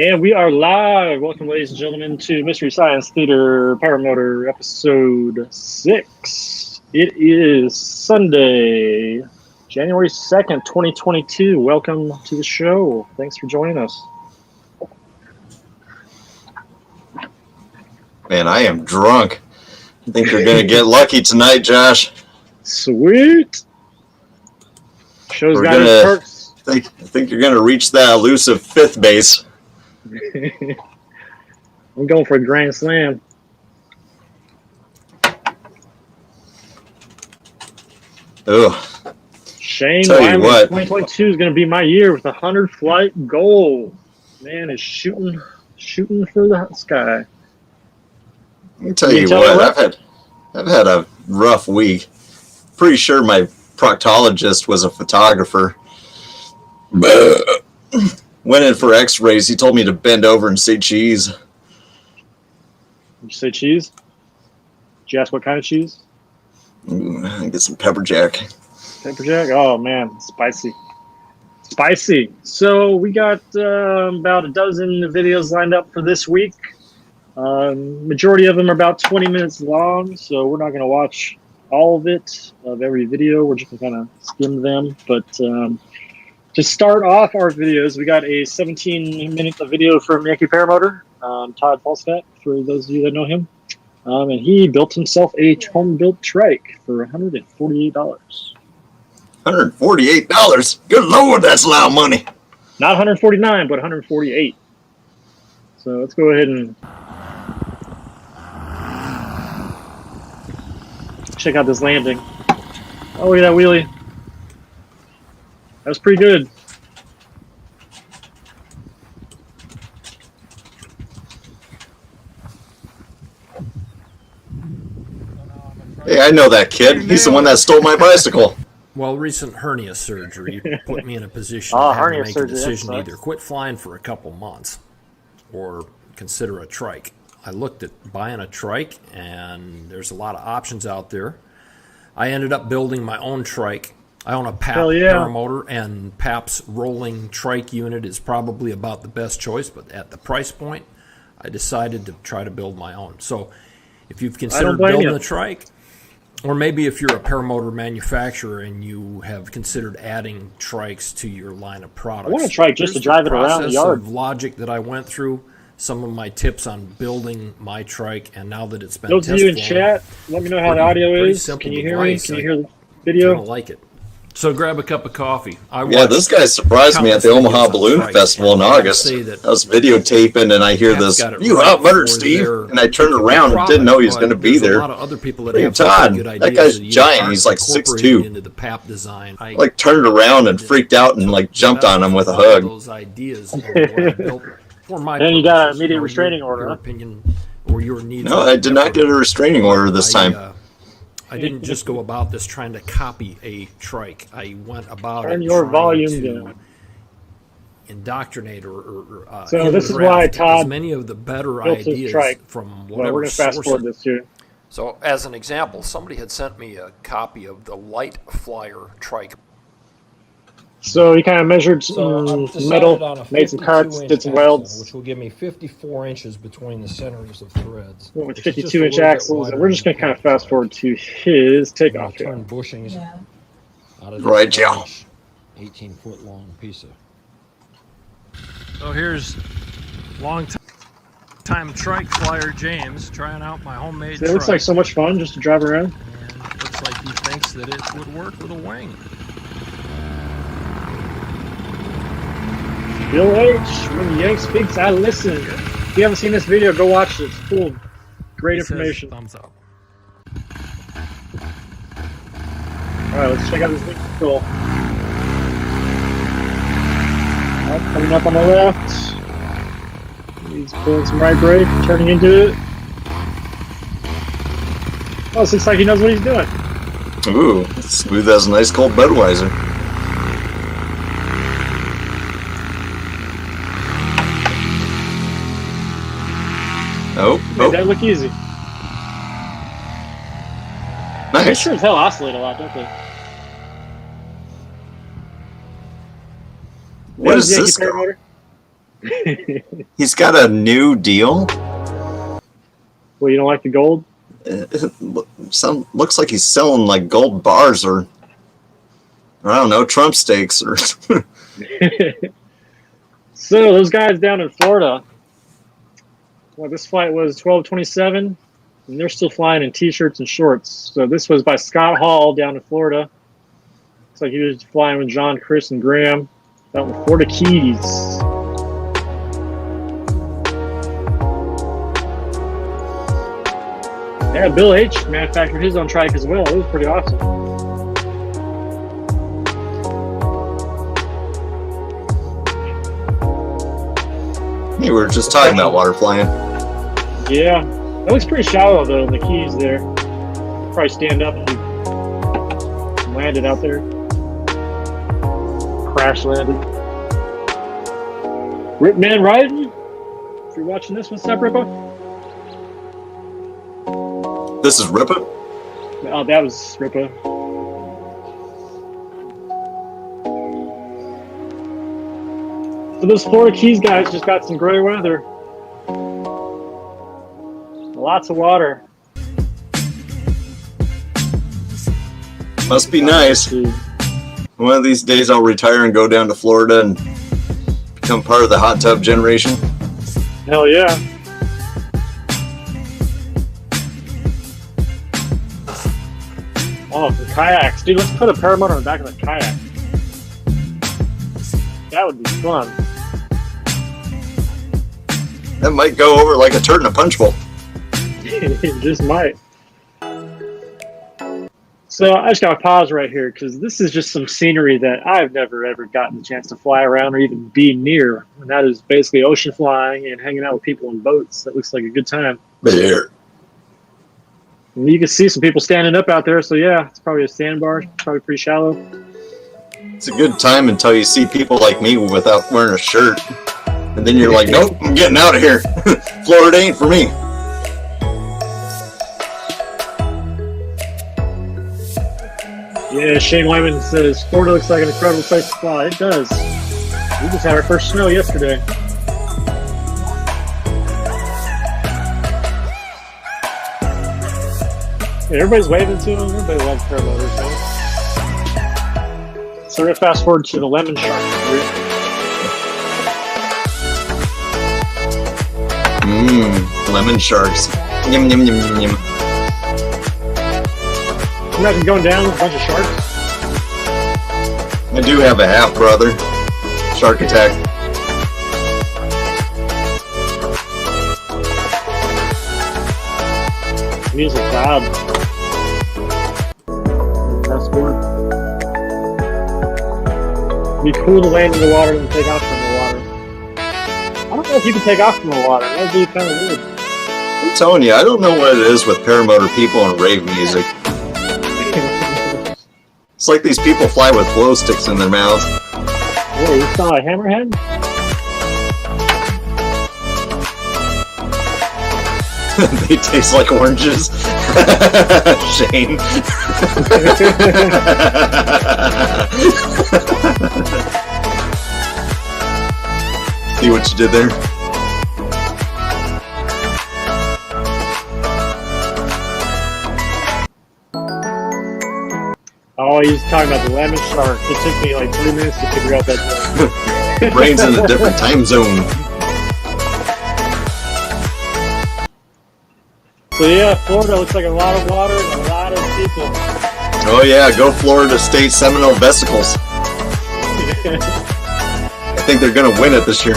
And we are live. Welcome, ladies and gentlemen, to Mystery Science Theater Paramotor episode 6. It is Sunday, January 2nd, 2022. Welcome to the show. Thanks for joining us. Man, I am drunk. I think you're going to get lucky tonight, Josh. Sweet. Show's got its perks. I think you're going to reach that elusive fifth base. I'm going for a grand slam. Ugh. Shane Wyman, 2022 is going to be my year with a 100-flight goal. Man is shooting for the sky. I'll tell you what, I've had a rough week. Pretty sure my proctologist was a photographer. Went in for x-rays. He told me to bend over and say cheese. Did you say cheese? Did you ask what kind of cheese? Get some pepper jack. Pepper jack? Oh, man. Spicy. Spicy. So we got about a dozen videos lined up for this week. Majority of them are about 20 minutes long, so we're not going to watch all of it, of every video. We're just going to kind of skim them. But to start off our videos, we got a 17-minute video from Yankee Paramotor, Todd Falstaff, for those of you that know him. And he built himself a home-built trike for $148. $148? Good Lord, that's a lot of money. Not $149, but $148. So let's go ahead and check out this landing. Oh, look at that wheelie. That was pretty good. Hey, I know that kid. He's the one that stole my bicycle. Well, recent hernia surgery put me in a position to have to make a decision to either quit flying for a couple months or consider a trike. I looked at buying a trike, and there's a lot of options out there. I ended up building my own trike. I own a PAP paramotor, and PAP's rolling trike unit is probably about the best choice, but at the price point, I decided to try to build my own. So if you've considered building a trike, or maybe if you're a paramotor manufacturer and you have considered adding trikes to your line of products, I want a trike just to drive it around the yard. Of logic that I went through, some of my tips on building my trike, and now that it's been those of you in chat, let me know how the audio is. Can you hear me? Can you hear the video? I don't like it. So grab a cup of coffee. This guy surprised me at the Omaha Balloon Festival in August. I was videotaping, and I hear this, "You outmuttered Steve," and I turned around and didn't know he was going to be there. Hey, Todd, that guy's giant. He's like 6'2". Like turned around and freaked out and like jumped on him with a hug. And you got an immediate restraining order. No, I did not get a restraining order this time. I didn't just go about this trying to copy a trike. I went about Turn your volume down. Indoctrinate or so this is why Todd as many of the better ideas from whatever we're going to fast forward this too. So as an example, somebody had sent me a copy of the Light Flyer trike. So he kind of measured metal, made some cuts, did some welds. Which will give me 54 inches between the centers of threads. Went with 52-inch axles, and we're just going to kind of fast forward to his takeoff here. Turn bushings out of right, Joe. 18-foot long piece of. So here's long-time trike flyer James trying out my homemade trike. It looks like so much fun just to drive around. And it looks like he thinks that it would work with a wing. Bill H, when Yank speaks, I listen. If you haven't seen this video, go watch it. It's full of great information. Thumbs up. Alright, let's check out this thing. Cool. Coming up on the left. He's pulling some right brake, turning into it. Oh, this looks like he knows what he's doing. Ooh, smooth as a nice cold Budweiser. Made that look easy. Nice. They sure as hell oscillate a lot, don't they? What is this? He's got a new deal. Well, you don't like the gold? Looks like he's selling like gold bars or I don't know, Trump steaks or. So those guys down in Florida. Well, this flight was 12:27, and they're still flying in t-shirts and shorts. So this was by Scott Hall down in Florida. Looks like he was flying with John, Chris, and Graham out in the Florida Keys. Yeah, Bill H. manufactured his own trike as well. It was pretty awesome. We were just talking about water flying. Yeah, that looks pretty shallow though in the Keys there. Probably stand up and landed out there. Crash landed. Ripman riding. If you're watching this, what's up, Ripa? This is Ripa? Oh, that was Ripa. So those Florida Keys guys just got some great weather. Lots of water. Must be nice. One of these days I'll retire and go down to Florida and become part of the hot tub generation. Hell yeah. Oh, the kayaks. Dude, let's put a paramotor on the back of the kayak. That would be fun. That might go over like a turd in a punch bowl. It just might. So I just got to pause right here because this is just some scenery that I've never ever gotten the chance to fly around or even be near. And that is basically ocean flying and hanging out with people in boats. That looks like a good time. There. And you can see some people standing up out there. So yeah, it's probably a sandbar. Probably pretty shallow. It's a good time until you see people like me without wearing a shirt. And then you're like, nope, I'm getting out of here. Florida ain't for me. Yeah, Shane Wyman says Florida looks like an incredible place to fly. It does. We just had our first snow yesterday. Yeah, everybody's waving to them. Everybody loves paramotors, man. So we're gonna fast forward to the lemon shark here. Lemon sharks. Yum, yum, yum, yum, yum. Imagine going down with a bunch of sharks. I do have a half brother. Shark attack. Music loud. Fast forward. It'd be cool to land in the water and take off from the water. I don't know if you can take off from the water. That'd be kind of weird. I'm telling you, I don't know what it is with paramotor people and rave music. It's like these people fly with glow sticks in their mouths. Whoa, you saw a hammerhead? They taste like oranges. Shane. See what you did there? Oh, he's talking about the lemon shark. It took me like 3 minutes to figure out that. Brain's in a different time zone. So yeah, Florida looks like a lot of water and a lot of people. Oh yeah, go Florida State Seminole Vesicles. I think they're gonna win it this year.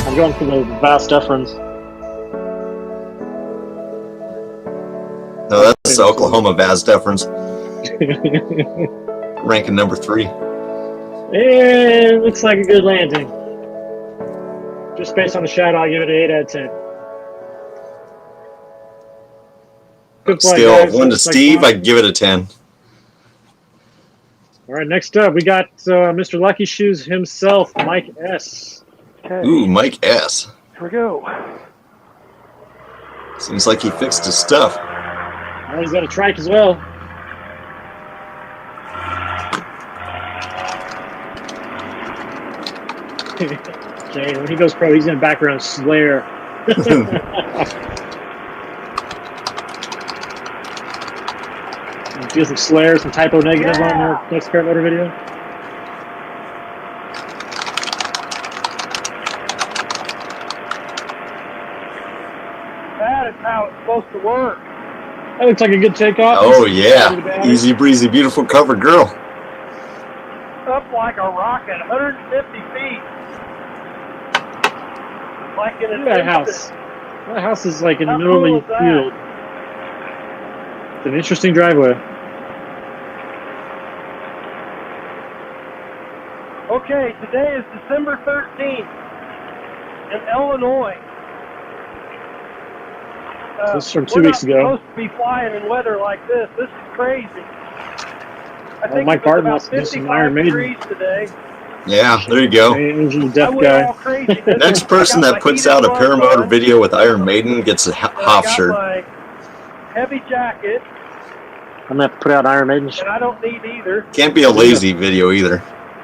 I'm going for the vast deference. No, that's the Oklahoma Vaz deference. Ranking number 3. It looks like a good landing. Just based on the shadow, I'll give it an 8 out of 10. Good flight, Scale guys. of 1 to Steve, I'd give it a 10. All right, next up, we got Mr. Lucky Shoes himself, Mike S. Okay. Ooh, Mike S. Here we go. Seems like he fixed his stuff. Oh, he's got a trike as well. Jane, when he goes pro, he's in the background Slayer. Do some Slayer, some typo negative on the next Paramotor video. That is how it's supposed to work. That looks like a good takeoff. Oh yeah, easy breezy, beautiful cover girl. Up like a rocket, 150 feet. Like in that house. That house is like in the middle of the field. It's an interesting driveway. Okay, today is December 13th in Illinois. This is from 2 weeks ago. We're not supposed to be flying in weather like this. This is crazy. I think Mike Barton about wants to do some 55 Iron Maiden. degrees today. Yeah, there you go. Deaf guy. Next person that puts out a paramotor video with Iron Maiden gets a half shirt. My heavy jacket. I'm gonna have to put out Iron Maiden. And I don't need either. Can't be a lazy video either.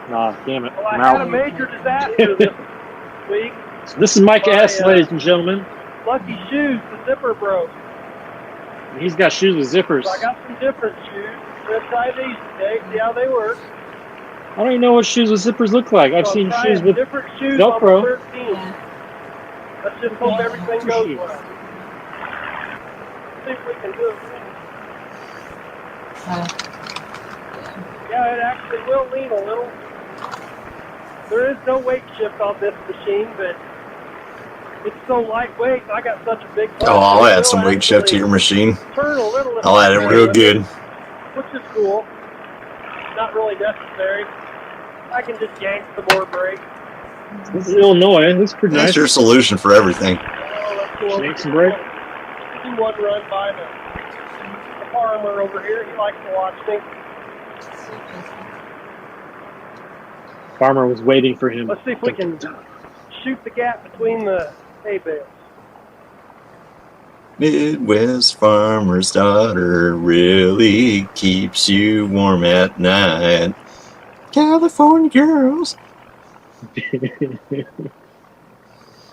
Nah, damn it. Well, I had a major disaster this week. So this is Mike S., ladies and gentlemen. Lucky shoes, the zipper broke. He's got shoes with zippers. So I got some different shoes. We'll try these today, see how they work. I don't even know what shoes with zippers look like. I've seen shoes with different shoes Velcro. On the 13. Let's just hope everything goes well. See if we can do it. Yeah, it actually will lean a little. There is no weight shift on this machine, but it's so lightweight. I got such a big. Oh, I'll add some weight shift to your machine. Turn a little. I'll add it real good. Which is cool. Not really necessary. I can just yank some more brake. This is Illinois. This is pretty nice. That's your solution for everything. Yank some brake. Do one run by the farmer over here. He likes to watch me. Farmer was waiting for him. Let's see if we can shoot the gap between the hay bales. Midwest farmer's daughter really keeps you warm at night. California girls.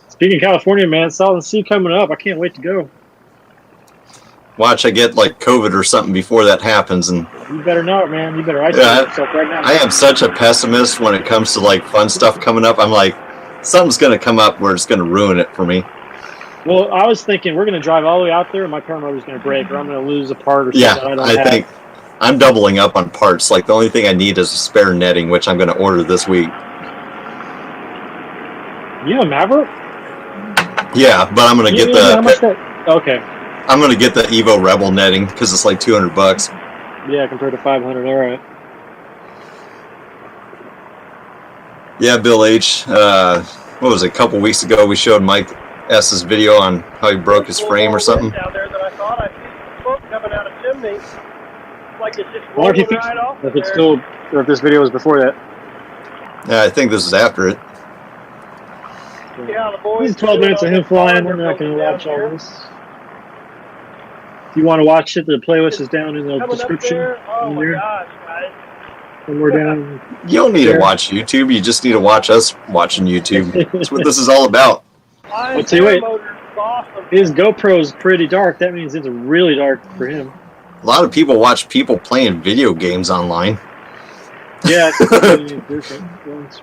Speaking of California, man, Solid Sea coming up. I can't wait to go. Watch, I get like COVID or something before that happens, and you better not, man. You better isolate yourself right now. I am such a pessimist when it comes to like fun stuff coming up. I'm like, something's going to come up where it's going to ruin it for me. Well, I was thinking we're going to drive all the way out there, and my paramotor's going to break, or I'm going to lose a part or something. Yeah, I think I'm doubling up on parts. Like the only thing I need is a spare netting, which I'm going to order this week. You have a Maverick? Yeah, but I'm going to get the. How much that? Okay. I'm going to get the Evo Rebel netting because it's like $200. Yeah, compared to 500. All right. Yeah, Bill H. What was it? A couple weeks ago, we showed Mike S.'s video on how he broke his frame or something. Down there that I thought I see some smoke coming out of chimney. Like it's just rolling right off. If it's still, or if this video was before that. Yeah, I think this is after it. Yeah, the boys. This is 12 minutes of him flying. We're not going to watch all this. If you want to watch it, the playlist is down in the description. Oh my gosh, guys. Somewhere down. You don't need to watch YouTube. You just need to watch us watching YouTube. That's what this is all about. I'll tell you what, his GoPro's pretty dark. That means it's really dark for him. A lot of people watch people playing video games online. Yeah.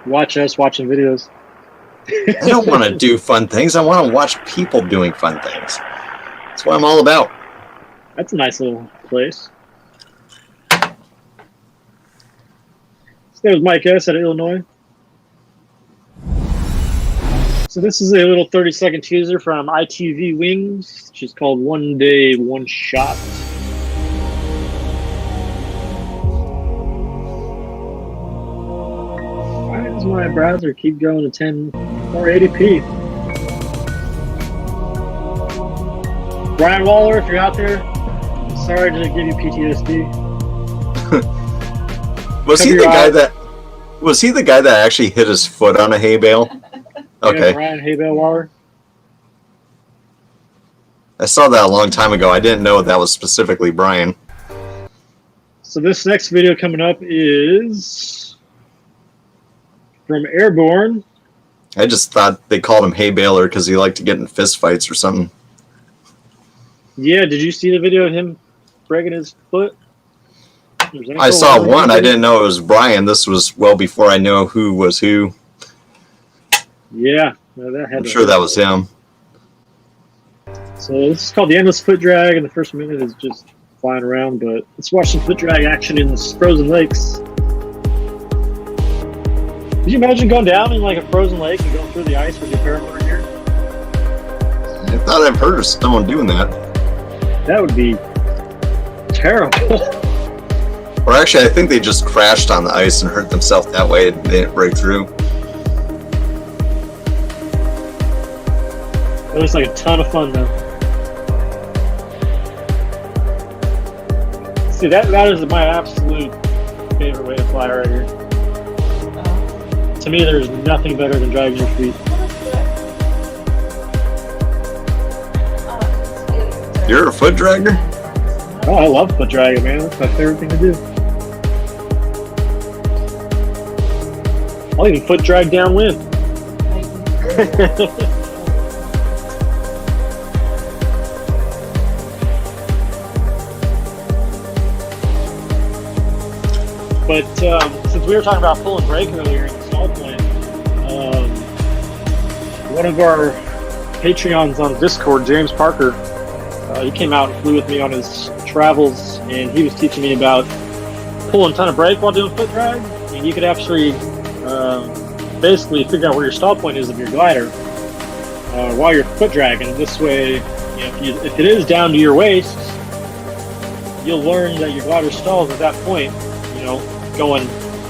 Watch us watching videos. I don't want to do fun things. I want to watch people doing fun things. That's what I'm all about. That's a nice little place. So that was Mike S. out of Illinois. So this is a little 30-second teaser from ITV Wings, which is called One Day, One Shot. Why does my browser keep going to 1080p? Brian Waller, if you're out there, sorry to give you PTSD. Was he the guy that actually hit his foot on a hay bale? Okay. Yeah, Brian Hay Bale Waller. I saw that a long time ago. I didn't know that was specifically Brian. So this next video coming up is from Airborne. I just thought they called him hay baler because he liked to get in fist fights or something. Yeah, did you see the video of him breaking his foot? I saw one. I didn't know it was Brian. This was well before I knew who was who. Yeah, that had I'm sure that was him. So this is called the endless foot drag, and the first minute is just flying around. But let's watch some foot drag action in the frozen lakes. Could you imagine going down in like a frozen lake and going through the ice with your paramotor gear? I thought I've heard of someone doing that. That would be terrible. Or actually, I think they just crashed on the ice and hurt themselves that way and they didn't break through. That looks like a ton of fun, though. See, that is my absolute favorite way to fly right here. To me, there's nothing better than dragging your feet. You're a foot dragger? Oh, I love foot dragging, man. That's my favorite thing to do. I'll even foot drag downwind. But since we were talking about pull and brake earlier in the stall point, one of our Patreons on Discord, James Parker, he came out and flew with me on his travels, and he was teaching me about pulling a ton of brake while doing foot drag. And you could actually basically figure out where your stall point is of your glider while you're foot dragging. This way, if it is down to your waist, you'll learn that your glider stalls at that point. Going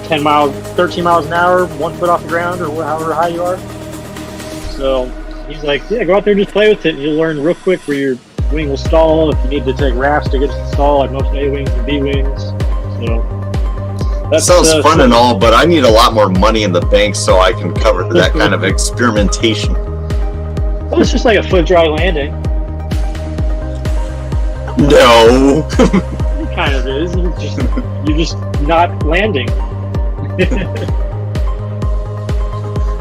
10 miles, 13 miles an hour, 1 foot off the ground, or however high you are. So he's like, yeah, go out there and just play with it, and you'll learn real quick where your wing will stall. If you need to take rafts to get to the stall, like most A wings and B wings. So that sounds fun and all, but I need a lot more money in the bank so I can cover that kind of experimentation. Well, it's just like a foot dry landing. No. It kind of is. You're just not landing.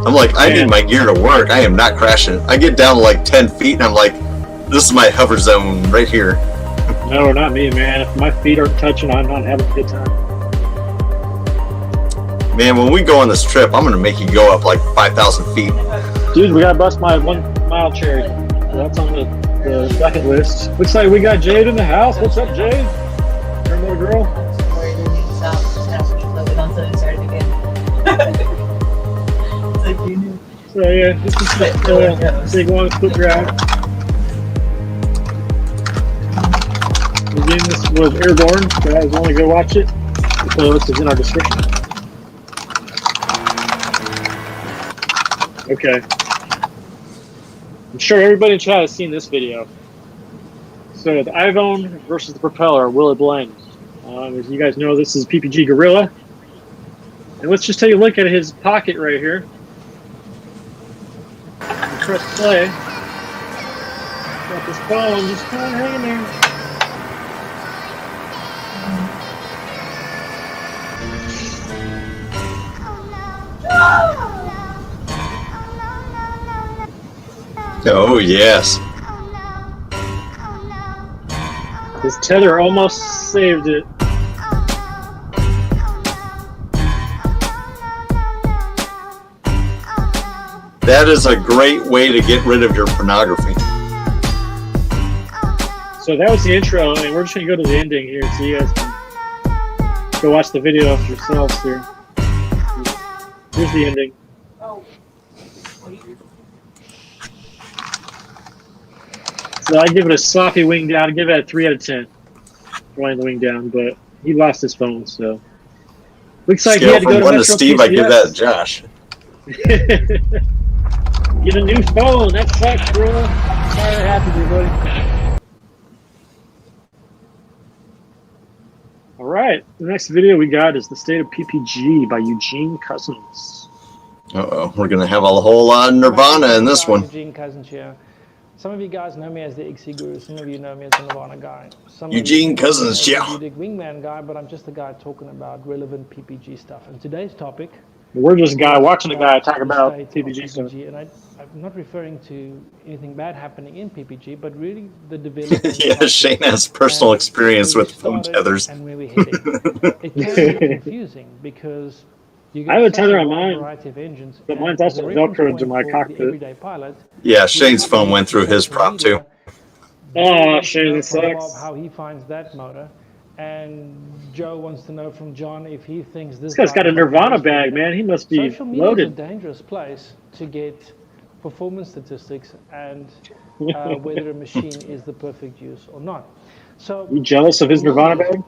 I'm like, I need my gear to work. I am not crashing. I get down to like 10 feet and I'm like, this is my hover zone right here. No, not me, man. If my feet aren't touching, I'm not having a good time. Man, when we go on this trip, I'm going to make you go up like 5,000 feet. Dude, we got to bust my 1 mile cherry. That's on the bucket list. Looks like we got Jade in the house. What's up, Jade? Your little girl? So yeah, this is just big long foot drag. Again, this was airborne. Guys, want to go watch it? The playlist is in our description. Okay. I'm sure everybody in chat has seen this video. So the iPhone versus the propeller, will it blend? As you guys know, this is PPG Gorilla. And let's just take a look at his pocket right here. And press play. Got this phone just kind of hanging there. Oh, yes. His tether almost saved it. That is a great way to get rid of your pornography. So that was the intro, and we're just going to go to the ending here so you guys can go watch the video yourselves here. Here's the ending. So I give it a sloppy wing down. I give it a 3 out of 10. Flying the wing down, but he lost his phone, so looks like he had to go to 1 to Metro Steve, PCS. I give that to Josh. Get a new phone. That sucks, bro. Sorry that happened to you, buddy. All right. The next video we got is The State of PPG by Eugene Cousins. Uh-oh. We're going to have a whole lot of Nirvana in this one. Eugene Cousins here. Some of you guys know me as the XC Guru. Some of you know me as the Nirvana guy. Some Eugene Cousins, yeah. I'm the wingman guy, but I'm just the guy talking about relevant PPG stuff. And today's topic We're just watching a guy talk about PPG stuff. And I'm not referring to anything bad happening in PPG, but really the development. Yeah, Shane has personal experience with foam tethers. And where we're heading. It can be confusing because I have a tether on mine, variety of engines, but mine's also Velcro to my cockpit. Pilot, yeah, Shane's foam went through his prop too. Oh, Shane, sucks. How he finds that motor. And Joe wants to know from John if he thinks this guy's got a Nirvana bag, man. He must be social media loaded. is a dangerous place to get performance statistics and whether a machine is the perfect use or not. So, you jealous of his Nirvana bag?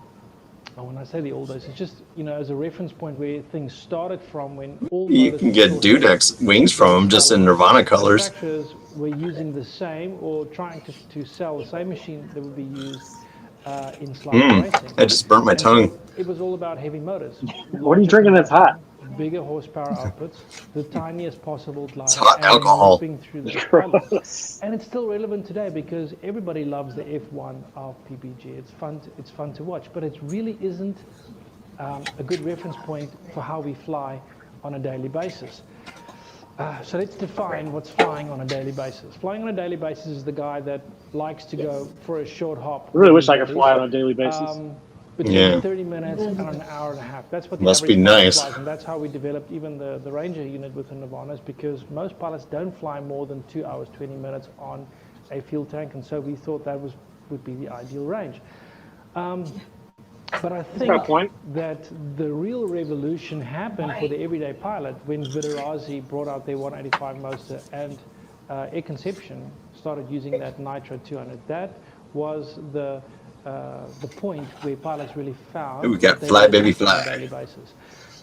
When I say the old days, it's just, as a reference point where things started from when all you can get Dudek's wings from them just in Nirvana colors. Manufacturers were using the same or trying to sell the same machine that would be used in slalom racing. I just burnt my tongue. So it was all about heavy motors. What are you drinking that's hot? Bigger horsepower outputs, the tiniest possible glider. It's hot alcohol. Through the and it's still relevant today because everybody loves the F1 of PPG. It's fun to watch, but it really isn't a good reference point for how we fly on a daily basis. So let's define what's flying on a daily basis. Flying on a daily basis is the guy that likes to go for a short hop. I really wish I could fly on a daily basis. Between 30 minutes and an hour and a half. That's what the must be average nice. flies, and that's how we developed even the Ranger unit with the Nirvanas, because most pilots don't fly more than 2 hours, 20 minutes on a fuel tank, and so we thought that would be the ideal range. But I think that the real revolution happened for the everyday pilot when Vitarazi brought out their 185 motor and Air Conception started using that Nitro 200. That was the point where pilots really found we got fly baby fly on a daily basis.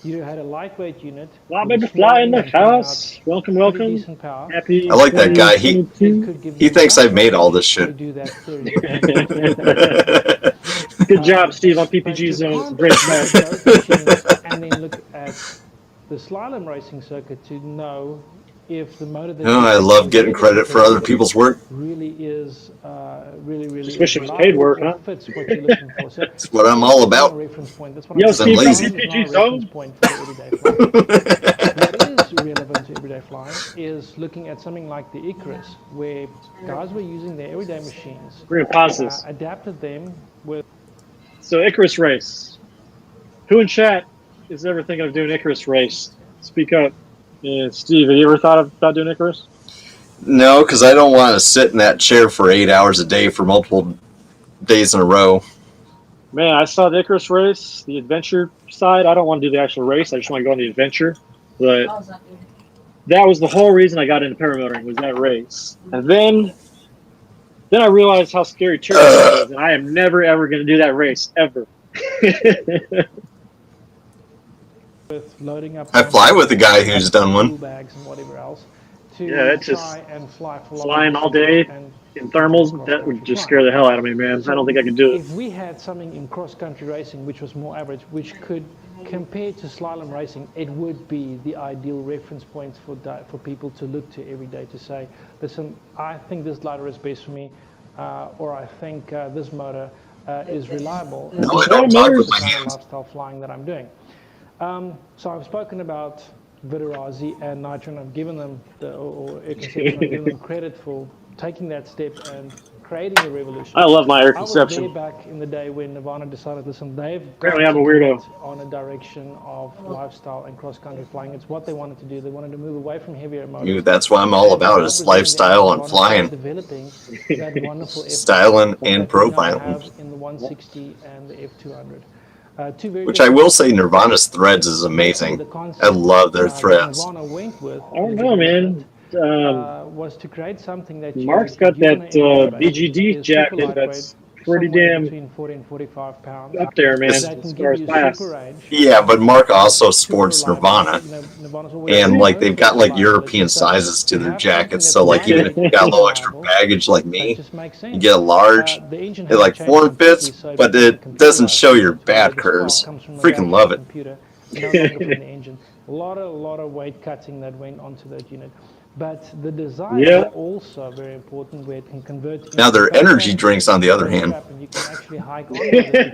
You had a lightweight unit. Fly baby fly in the house. Welcome. Happy. I like that guy. He thinks I've made all this shit. Good job, Steve, on PPG zone. Great match. And then look at the slalom racing circuit to know if the motor that I love getting credit for other people's work. Really is really just wish it was paid work, huh? Fits what you're looking for. So that's what I'm all about. Reference point. That's Yo, Steve, I'm lazy. PPG zone. Point for everyday flying. What is relevant to everyday flying is looking at something like the Icarus, where guys were using their everyday machines, adapted them with. So Icarus race. Who in chat is ever thinking of doing Icarus race? Speak up. Yeah, Steve, have you ever thought about doing Icarus? No, because I don't want to sit in that chair for 8 hours a day for multiple days in a row. Man, I saw the Icarus race, the adventure side. I don't want to do the actual race. I just want to go on the adventure. But that was the whole reason I got into paramotoring, was that race. And then I realized how scary turbo is, and I am never, ever going to do that race, ever. With loading up I fly with a guy who's done one. Bags and whatever else that's just try and flying all day in thermals. That would just scare the hell out of me, man. I don't think I can do it. If we had something in cross-country racing which was more average, which could compare to slalom racing, it would be the ideal reference point for people to look to every day to say, listen, I think this glider is best for me, or I think this motor is reliable. No, I don't talk with my hands. Lifestyle flying that I'm doing. So I've spoken about Vitarazi and Nitro, and I've given them Air Conception, I've given them credit for taking that step and creating a revolution. I love my Air I was Conception. there back in the day when Nirvana decided, listen, they've Apparently I'm a weirdo. on a direction of lifestyle and cross-country flying. It's what they wanted to do. They wanted to move away from heavier motors. That's what I'm all about, is lifestyle and flying. Developing that wonderful styling and profiling. In the 160 and the F200. Which I will say, Nirvana's threads is amazing. I love their threads. Nirvana went with, I don't know, man. Was to create something that Mark's got that BGD jacket that's pretty damn between 40 and 45 pounds. up there, man, That as can far give as you class. super range. Yeah, but Mark also sports Super Nirvana. Nirvana's always And been like they've got like reliable. European So sizes to you their have jackets, something so like even if you got a little extra baggage like that me, just makes sense. you get a large, The engine it has like changed form fits, completely, so but it's it doesn't show your bad computerized. The curves. spark comes from the Freaking reaction love it. computer, no longer from the engine. A lot of weight cutting that went onto that unit. But the design is also very important, where it can convert. Now their energy drinks, on the other hand. And you can actually hike on it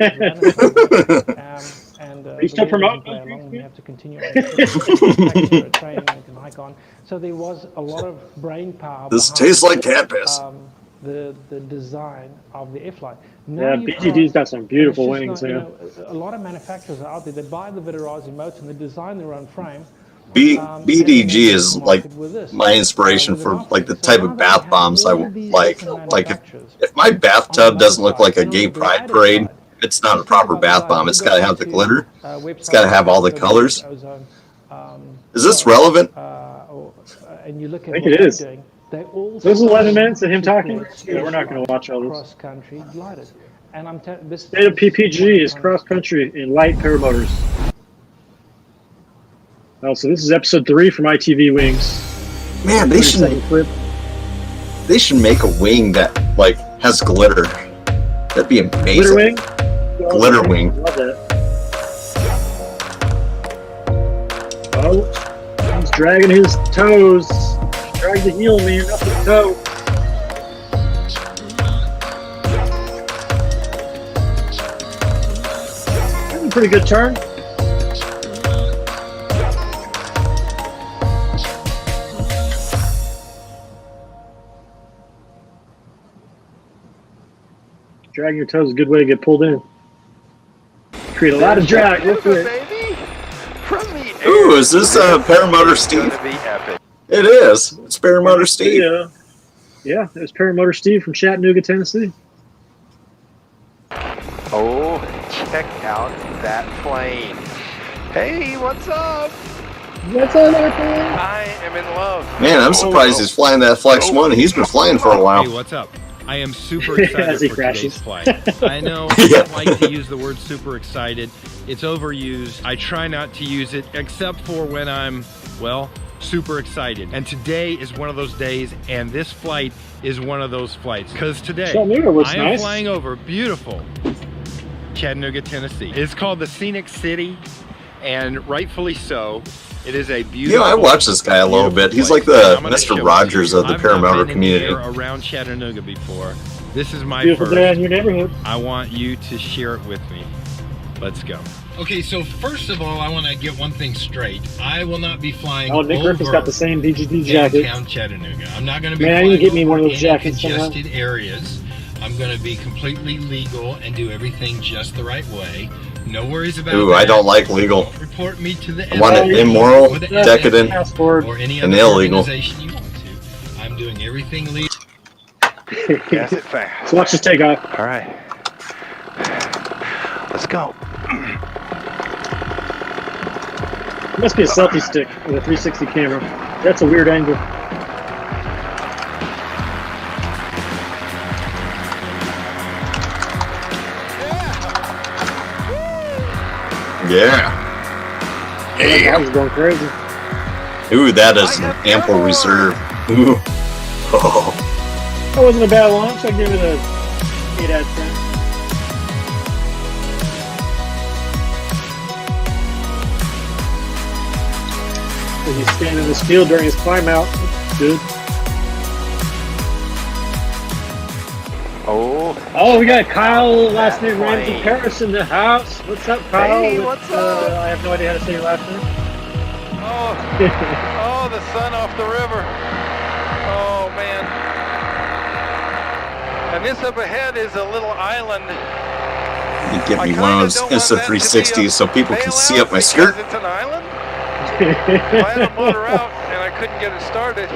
and and you still promoting play those along. drinks, We man? have to continue on the training and can hike on. So there was a lot of brain power. This behind, tastes like cat piss. the design of the F-Line. Yeah, BGD's got some beautiful wings, man. A lot of manufacturers are out there. They buy the Vitarazi motor and they design their own frame. BDG is like my inspiration for like the type of bath bombs I like. Like if my bathtub doesn't look like a gay pride parade, it's not a proper bath bomb. It's got to have the glitter. It's got to have all the colors. Is this relevant? And you look I at think what it they're is. doing, they all There's 11 minutes of him support talking. Yeah, we're not going to watch all this. Cross-country gliders. And I'm this State of PPG is cross country in light paramotors. Oh, so this is episode 3 from ITV Wings. Man, they should make a wing that like has glitter. That'd be amazing. Glitter wing? Glitter wing. Love that. Oh, he's dragging his toes. Drag the heel, man, up the toe. That's a pretty good turn. Dragging your toes is a good way to get pulled in. Create a lot of drag. Real quick. Ooh, is this Paramotor Steve? It is. It's Paramotor Steve. Yeah, it's Paramotor Steve from Chattanooga, Tennessee. Oh, check out that plane. Hey, what's up? What's up, man? I am in love. Man, I'm surprised he's flying that Flex 1. He's been flying for a while. Hey, what's up? I am super excited for today's flight. I know I don't like to use the word super excited. It's overused. I try not to use it except for when I'm, well, super excited. And today is one of those days, and this flight is one of those flights. Because today, I am flying over beautiful Chattanooga, Tennessee. It's called the Scenic City, and rightfully so. It is a beautiful. You know, I watch this guy a little bit. He's like the Mr. Rogers of the paramotor community. I've not been around Chattanooga before. This is my Beautiful first. day in your neighborhood. I want you to share it with me. Let's go. Okay, so first of all, I want to get one thing straight. I will not be flying Oh, Nick Griffin's got the same BGD jacket. downtown Chattanooga. I'm not going to be Man, flying you get me one of those over jackets any somehow. congested areas. I'm going to be completely legal and do everything just the right way. No worries about Ooh, that. I don't like legal. Don't report me to the I want it immoral, or the decadent, or any and other illegal. organization you want to. I'm doing everything legal. Gas it fast. So watch this take off. All right. Let's go. It must be a selfie stick with a 360 camera. That's a weird angle. Yeah. That was going crazy. Ooh, that is an ample reserve. Ooh. Oh. That wasn't a bad launch. I'd give it a 8 out of 10. When he's standing in this field during his climb out, good. Oh, we got Kyle, last name Ramsey Paris in the house. What's up, Kyle? Hey, what's up? I have no idea how to say your last name. Oh, the sun off the river. Oh, man. And this up ahead is a little island. You get me one of those Insta360s so people can see up my skirt. It's an island. If I had a motor out and I couldn't get it started,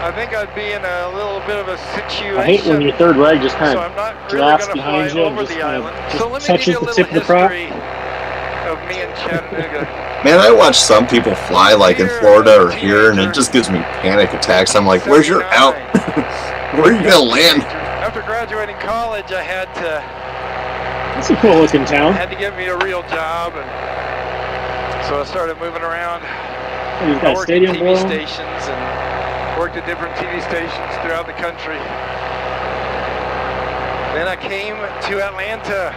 I think I'd be in a little bit of a situation. I hate when your third leg just kind So of I'm not really drafts going to behind fly you and over just the kind of island. just So let me touches give you the a tip little of the prop. history of me in Chattanooga. Man, I watch some people fly like in Florida or here, and it just gives me panic attacks. I'm like, where's your out? Where are you going to land? After graduating college, I had That's a cool looking town. get me a real job, and so I started moving around. You've I got a worked stadium at TV below. stations and worked at different TV stations throughout the country. Then I came to Atlanta.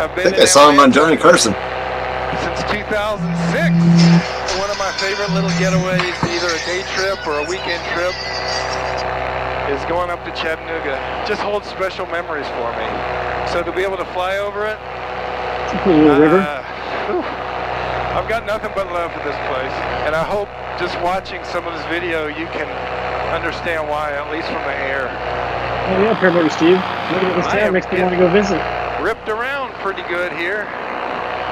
I've I been think in I saw him on Atlanta Johnny Carson. since 2006. One of my favorite little getaways, either a day trip or a weekend trip, is going up to Chattanooga. Just holds special memories for me. So to be able to fly over it, It's a cool little river. I've got nothing but love for this place, and I hope just watching some of this video you can understand why, at least from the air. Oh yeah, Paramotor Steve. Look at this town, makes me want to go visit. Ripped around pretty good here.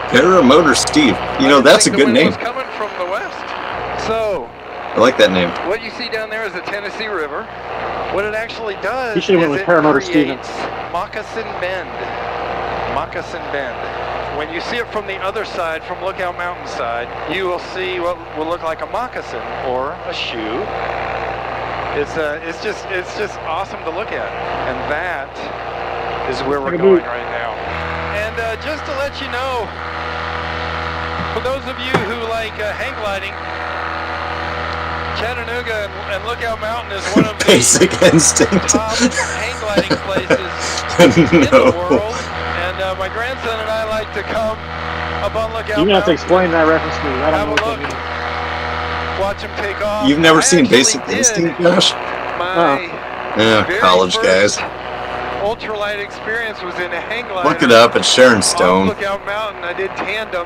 Paramotor Steve. You know, that's a good name. Was coming from the west. So, I like that name. What you see down there is the Tennessee River. What it actually does You should have went with Paramotor Steve. Moccasin Bend. Moccasin Bend. When you see it from the other side, from Lookout Mountain side, you will see what will look like a moccasin or a shoe. It's just awesome to look at, and that is where we're going right now. And just to let you know, for those of you who like hang gliding, Chattanooga and Lookout Mountain is one of the Basic Instinct. top hang gliding places in the world. And my grandson and I like to come up on Lookout Mountain. You have to explain that reference to me. I Have don't a know look. what that Watch him take off. You've never seen I Basic actually Instinct, did Josh? My Yeah, very college first guys. ultralight experience was in a hang glider. Look it up. It's Sharon On Stone. Lookout Mountain, I did tandem.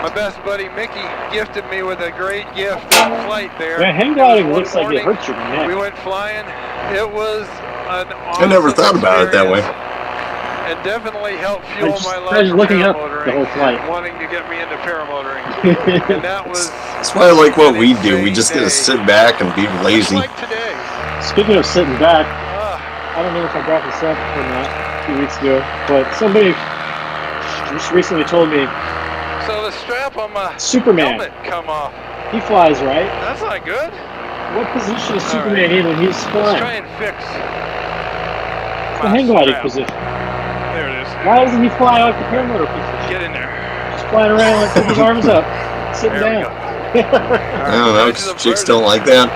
My best buddy Mickey gifted me with a great gift of flight there. Yeah, hang gliding looks like it hurts your neck. We went flying. It was an awesome I never thought about it that way. And definitely helped fuel my love Imagine for looking up paramotoring, the whole flight. wanting to get me into paramotoring. And that was That's why I like what we do. We just get to sit back and be lazy. like today. Speaking of sitting back, I don't know if I brought this up or not a few weeks ago, but somebody just recently told me So the strap on my Superman, helmet come off. he flies, right? That's not good. What position is All Superman right. in when he's Let's flying? try and fix The hang gliding strap. position. There it is. Why doesn't he fly like the paramotor position? Get in there. Just flying around like with his arms up, sitting There we down. I don't know. 'Cause chicks don't like that.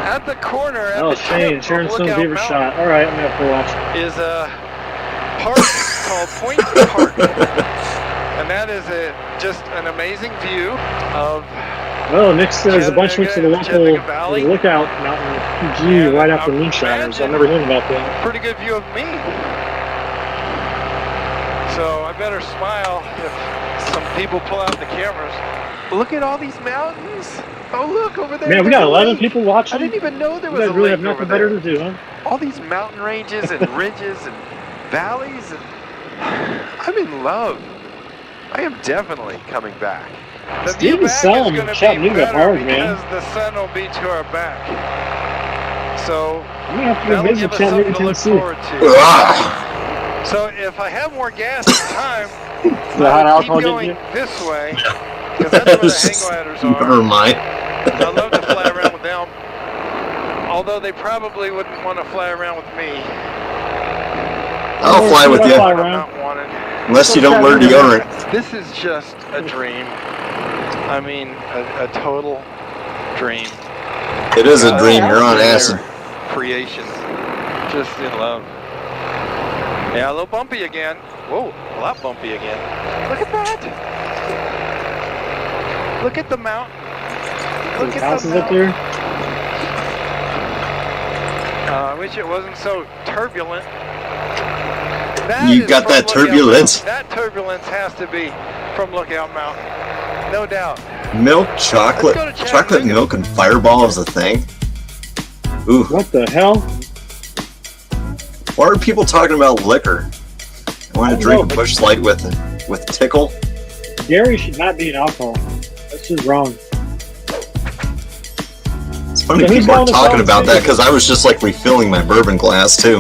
At the corner, at Oh, the Shane, tip Sharon of Stone Lookout Beaver Mountain shot. All right, I'm gonna have to watch. is a park called Point Park, and that is just an amazing view of. Well, next there's a bunch went to the local Chattanooga Valley. Lookout Mountain PG And right after imagine Moonshiners. I've never heard about that. Pretty good view of me. So I better smile if some people pull out the cameras. Look at all these mountains. Oh, look over there. Man, we got 11 people watching. I didn't even know there You was guys a really lake have over nothing better there. to do, huh? All these mountain ranges and ridges and valleys, and I'm in love. I am definitely coming back. The Steve view is back selling is gonna be Chattanooga better hard, man. because the sun will be to our back. So I'm gonna have to go that'll visit give us Chattanooga, something to look Tennessee. forward to. Ah! So if I have more gas and time, The hot I'll keep alcohol going getting this way because that's where the hang gliders Never are. mind. I'd love to fly around with them, although they probably wouldn't want to fly around with me. I'll fly with you. Fly I'm around. not wanted. Unless you don't learn deodorant. This is just a dream. I mean, a total dream. It is a dream. You're on acid. Creations. Just in love. Yeah, a little bumpy again. Whoa, a lot bumpy again. Look at that. Look at the mountain. Look at houses the up mountain. there. I wish it wasn't so turbulent. That You is got from that Lookout turbulence. Mountain. That turbulence has to be from Lookout Mountain. No doubt. Milk, chocolate, Let's go to chocolate Chattanooga. milk, and Fireball is a thing. Ooh, What the hell? why are people talking about liquor? I want I to don't drink know, a but- Busch Light with Tickle. Gary should not be an alcohol. That's just wrong. It's funny So who's people are going to talking Salt about that City? because I was just like refilling my bourbon glass too.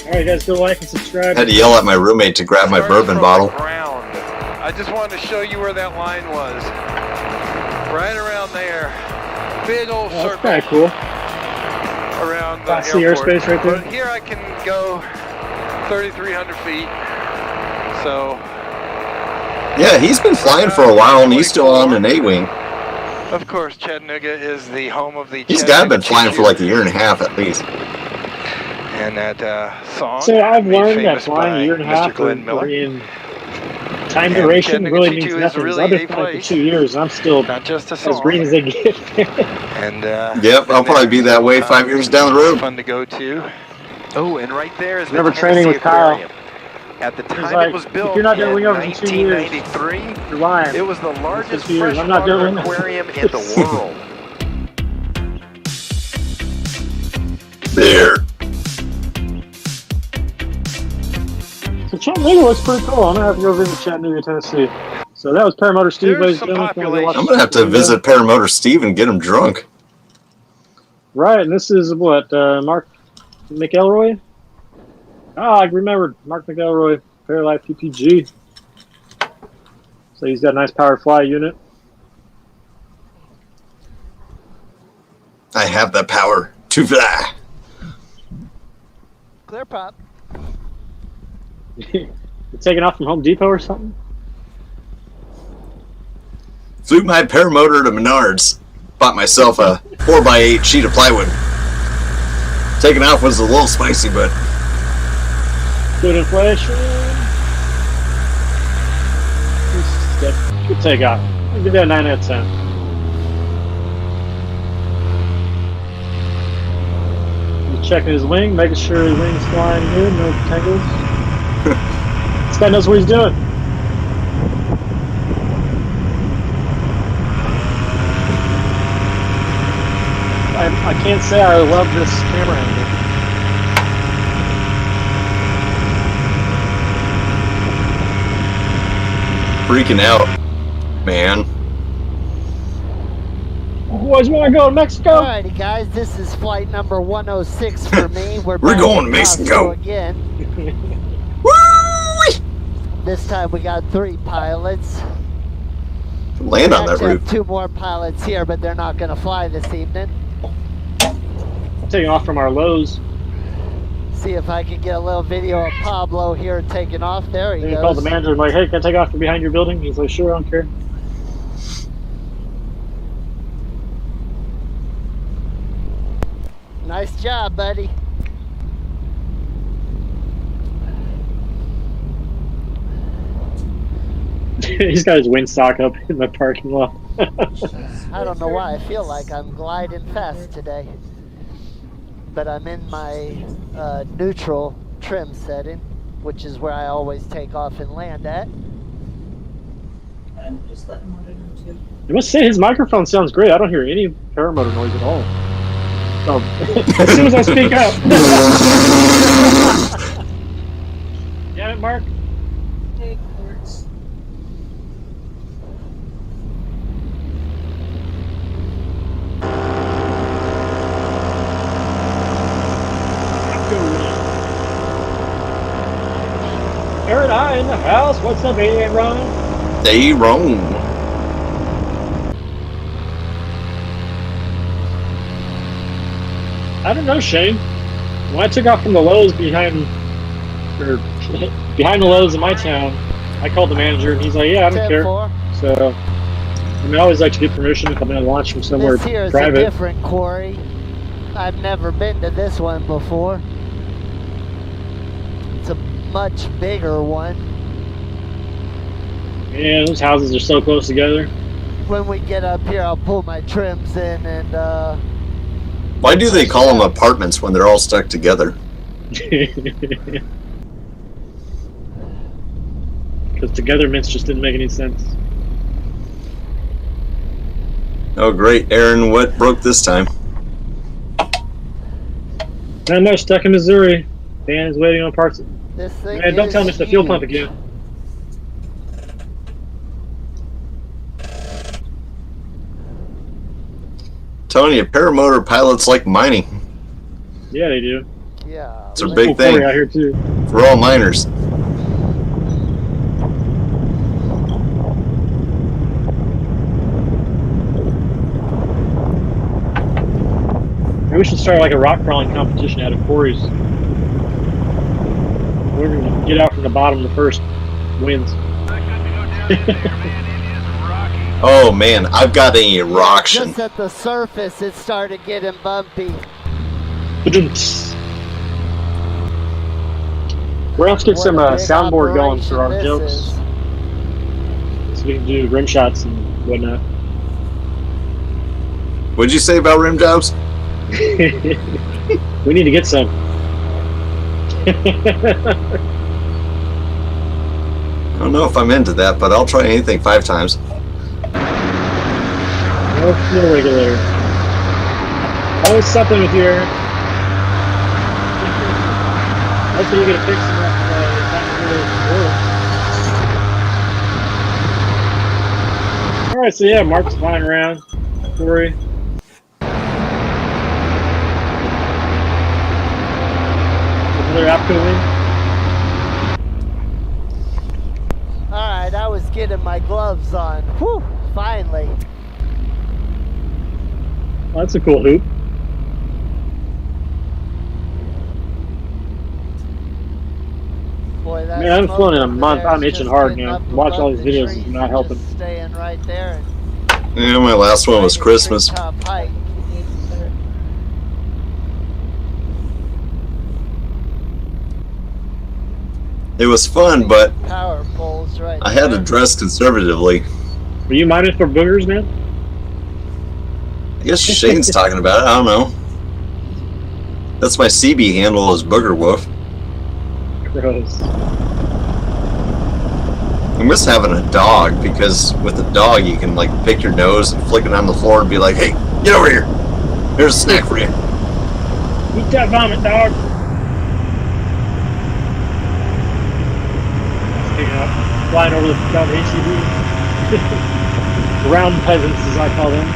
All right, guys, go like and subscribe. I had to yell at my roommate to grab my Starting bourbon from bottle. the ground. I just wanted to show you where that line was. Right around there. Big old Oh, that's circle kind of cool. around the That's the airport. airspace right there. But here I can go 3,300 feet. So, Yeah, he's been flying for a while and he's still on an A-wing. of course, Chattanooga is the home of the He's got Chattanooga been flying for Choo-Choo. like a year and a half at least. And that song. So I've made learned that famous flying by a year and a Mr. half Glenn or Miller. in time And duration Chattanooga really Choo-Choo means is nothing. 'Cause really I've been a flying for place. 2 years and I'm still Not just a as song. green as they get. And Yep, I'll probably be that way 5 years down the road. Fun to go to. Oh, and right there is the Never Tennessee training with Kyle. Aquarium. At the time like, it was built if you're not doing in wingovers in 2 years, 1993, you're lying. it was the largest 2 years. I'm not freshwater doing aquarium in the world. There. So Chattanooga looks pretty cool. I'm gonna have to go visit Chattanooga, Tennessee. So that was Paramotor Steve. There's ladies some and gentlemen. population. I'm gonna have to visit Paramotor Steve and get him drunk. Right, and this is what Mark McElroy. Ah, I remembered Mark McElroy, Paralight PPG. So he's got a nice powered fly unit. I have the power to fly. Clear pop. You're taking off from Home Depot or something? Flew my paramotor to Menards. Bought myself a 4x8 sheet of plywood. Taking off was a little spicy, but Good inflation. Good takeoff. I'll give that a 9 out of 10. He's checking his wing, making sure his wing's flying good, no tangles. This guy knows what he's doing. I can't say I love this camera angle. freaking out, man. Boys want to go to Mexico? Alrighty, guys, this is flight number 106 for me. We're going to Mexico again. Woo! This time we got 3 pilots. Land on that Actually roof. have 2 more pilots here, but they're not going to fly this evening. Taking off from our lows. See if I can get a little video of Pablo here taking off. There he Then he goes. called the manager and like, hey, can I take off from behind your building? He's like, sure, I don't care. Nice job, buddy. He's got his windsock up in the parking lot. I don't know why I feel like I'm gliding fast today. But I'm in my neutral trim setting, which is where I always take off and land at. And just let him know too. I must say, his microphone sounds great. I don't hear any paramotor noise at all. So, as soon as I speak up. Got it, Mark? Hey, Quartz. Aaron, I in the house. What's up, Aaron? They wrong. I don't know, Shane. When I took off from the lows behind the lows in my town, I called the manager and he's like, "Yeah, I don't care." 10-4. So, I mean, I always like to get permission if I'm going to launch from somewhere This here is private. a different quarry. I've never been to this one before. It's a much bigger one. Yeah, those houses are so close together. When we get up here, I'll pull my trims in and Why do they call them apartments when they're all stuck together? Because togetherness just didn't make any sense. Oh, great. Aaron, what broke this time? Not much, stuck in Missouri. Dan is waiting on parts. this thing Man, don't is tell me it's the fuel huge. pump again. Telling you, paramotor pilots like mining. Yeah, they do. Yeah. It's a There's big full quarry thing out here too. for all miners. Maybe we should start like a rock crawling competition out of quarries. We're gonna get out from the bottom the first wins. Oh man, I've got a eruption. Just at the surface, it started getting bumpy. We're gonna have to get What some a big soundboard going for our operation this jokes, is. so we can do rim shots and whatnot. What'd you say about rim jobs? We need to get some. I don't know if I'm into that, but I'll try anything 5 times. No fuel regulator. Always something with your. Hopefully you get a fix in that time. Alright, so yeah, Mark's flying around. Don't worry. Another APCO win. Alright, I was getting my gloves on. Whew, finally. Oh, that's a cool hoop. Boy, that Man, I haven't flown in a smoke month. over I'm there is itching just hard getting now. up Watch all above these the videos trees is not and helping. just staying right there. Yeah, my last one was Christmas. Top height. It was fun, but Power poles right I had to there. dress conservatively. Were you minded for boogers, man? I guess Shane's talking about it. I don't know. That's my CB handle is Booger Wolf. Gross. I miss having a dog because with a dog you can like pick your nose and flick it on the floor and be like, "Hey, get over here. Here's a snack for you." Eat that vomit, dog. Picking up, flying over the HCV. Round peasants, as I call them.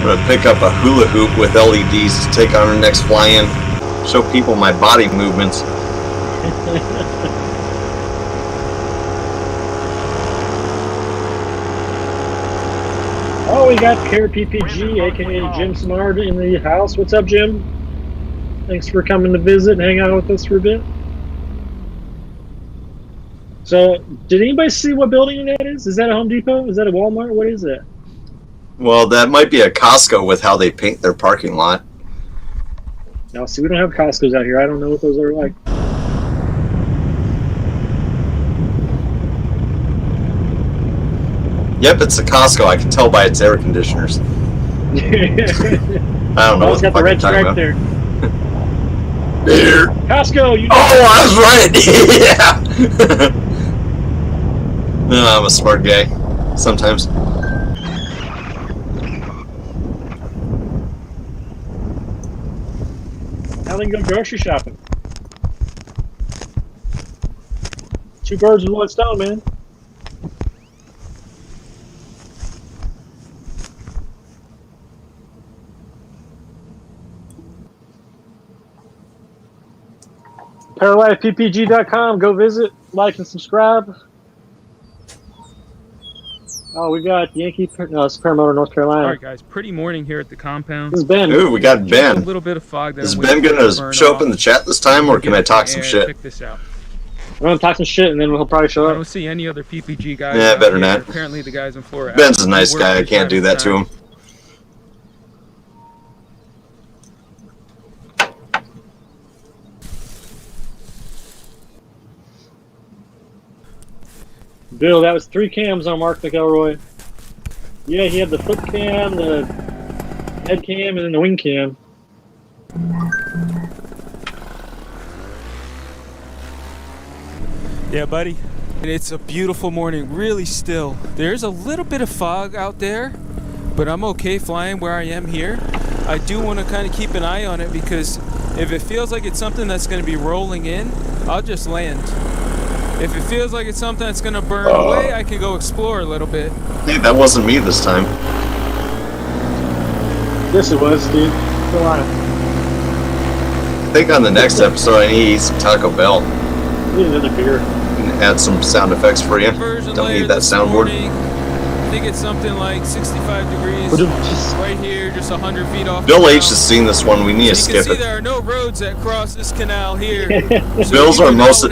I'm gonna pick up a hula hoop with LEDs to take on our next fly-in. Show people my body movements. Oh, we got Care PPG, aka Jim Smart, in the house. What's up, Jim? Thanks for coming to visit and hang out with us for a bit. So, did anybody see what building that is? Is that a Home Depot? Is that a Walmart? What is it? Well, that might be a Costco with how they paint their parking lot. No, see, we don't have Costco's out here. I don't know what those are like. Yep, it's a Costco. I can tell by its air conditioners. I don't know Oh, it's got the red stripe there. Here. Costco, you. Oh, I was right. Yeah. No, I'm a smart guy. Sometimes. Now they can go grocery shopping. 2 birds with 1 stone, man. ParalifePPG.com. Go visit, like, and subscribe. Oh, we got Yankee. No, it's Paramotor, North Carolina. All right, guys. Pretty morning here at the compound. This is Ben. Ooh, we got Ben. A little bit of fog. That Is Ben gonna show up in the chat this time, or can I talk some shit? Check this out. I'm gonna talk some shit, and then he'll probably show I up. don't see any other PPG guys. Yeah, out better here. not. Apparently, the guys in Florida. Ben's a nice guy. I can't do that to him. Bill, that was 3 cams on Mark McElroy. Yeah, he had the foot cam, the head cam, and then the wing cam. Yeah, buddy. It's a beautiful morning, really still. There's a little bit of fog out there, but I'm okay flying where I am here. I do want to kind of keep an eye on it because if it feels like it's something that's going to be rolling in, I'll just land. If it feels like it's something that's going to burn away, I can go explore a little bit. Hey, that wasn't me this time. Yes, it was, Steve. Go on. I think on the next episode, I need to eat some Taco Bell. Need another beer. And add some sound effects for you. Don't need that soundboard. I think it's something like 65 degrees. Right here, just 100 feet off. Bill H has seen this one. We need to skip You can see it. there are no roads that cross this canal here. So Bill's our most.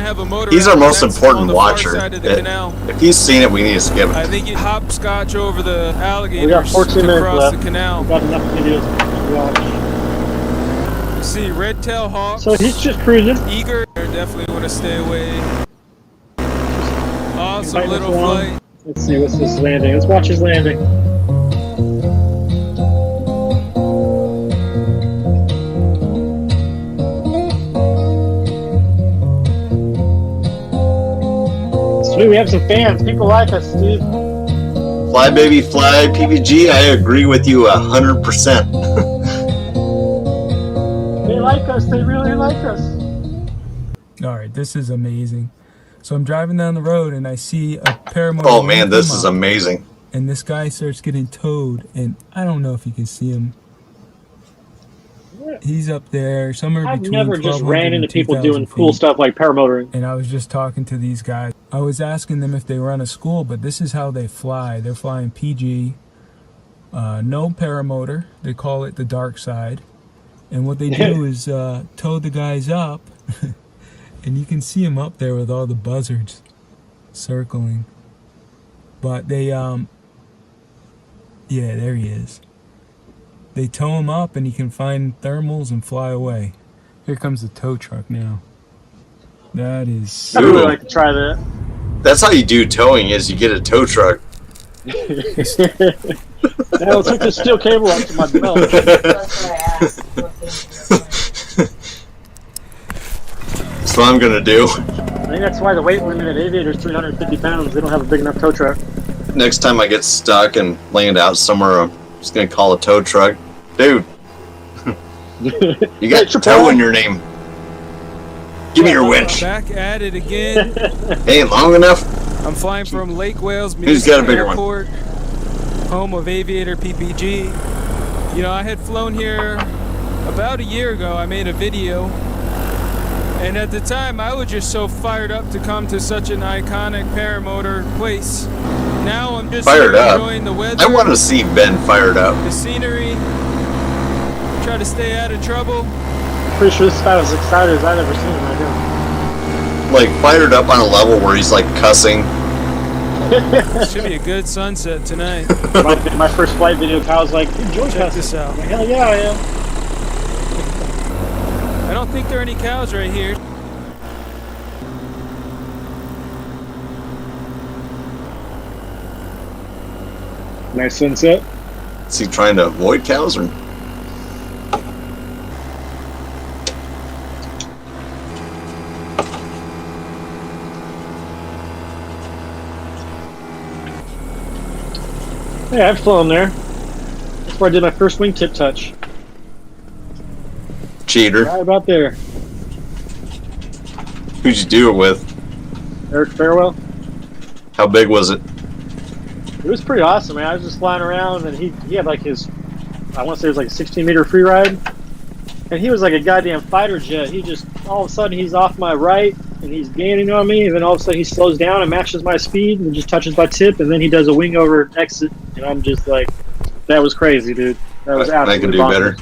He's our most that's important on the watcher. far side of the canal. If he's seen it, we need to skip it. I think you hopscotch over the alligators We got 14 to minutes cross left. the canal. We've got enough videos to watch. You see red-tailed hawks. So he's just cruising. Eager. Definitely want to stay away. Awesome Invite us little along. flight. Let's see, what's this landing? Let's watch his landing. Dude, we have some fans. People like us, Steve. Fly, baby, fly. PPG, I agree with you 100%. They like us. They really like us. All right, this is amazing. So I'm driving down the road and I see a paramotor. Oh man, this is amazing. And this guy starts getting towed, and I don't know if you can see him. He's up there somewhere I've between. never just ran into people doing cool stuff like paramotoring. And I was just talking to these guys. I was asking them if they run a school, but this is how they fly. They're flying PG, no paramotor. They call it the dark side. And what they do is tow the guys up. And you can see him up there with all the buzzards circling. But they, yeah, there he is. They tow him up and he can find thermals and fly away. Here comes the tow truck now. That is... I'd really like to try that. That's how you do towing, is you get a tow truck. Now let's hook this steel cable up to my belt. That's what I asked. What That's what I'm gonna do. I think that's why the weight limit at Aviator is 350 pounds. They don't have a big enough tow truck. Next time I get stuck and land out somewhere, I'm just gonna call a tow truck. Dude, you got tow in your name. Give me your winch. Back at it again. Hey, long enough? I'm flying from Lake Wales Who's got a bigger Airport, home of Aviator PPG. You know, I had flown here about a year ago. I made a video. And at the time, I was just so fired up to come to such an iconic paramotor place. Now I'm just fired up. Enjoying the weather. I want to see Ben fired up. The scenery. Try to stay out of trouble. Pretty sure this guy was excited as I've ever seen him right here. Like fired up on a level where he's like cussing. Should be a good sunset tonight. my first flight video, Kyle's like, enjoy Check this out. I'm like, hell yeah, I am. I don't think there are any cows right here. Nice sunset. Is he trying to avoid cows or? Yeah, I've flown there. That's where I did my first wingtip touch. Cheater. Right about there. Who'd you do it with? Eric Farewell. How big was it? It was pretty awesome, man. I was just flying around, and he had like his, I want to say it was like a 16-meter free ride, and he was like a goddamn fighter jet. He just, all of a sudden, he's off my right, and he's gaining on me, and then all of a sudden he slows down and matches my speed, and just touches my tip, and then he does a wing over exit, and I'm just like, that was crazy, dude. That was absolutely I can do better.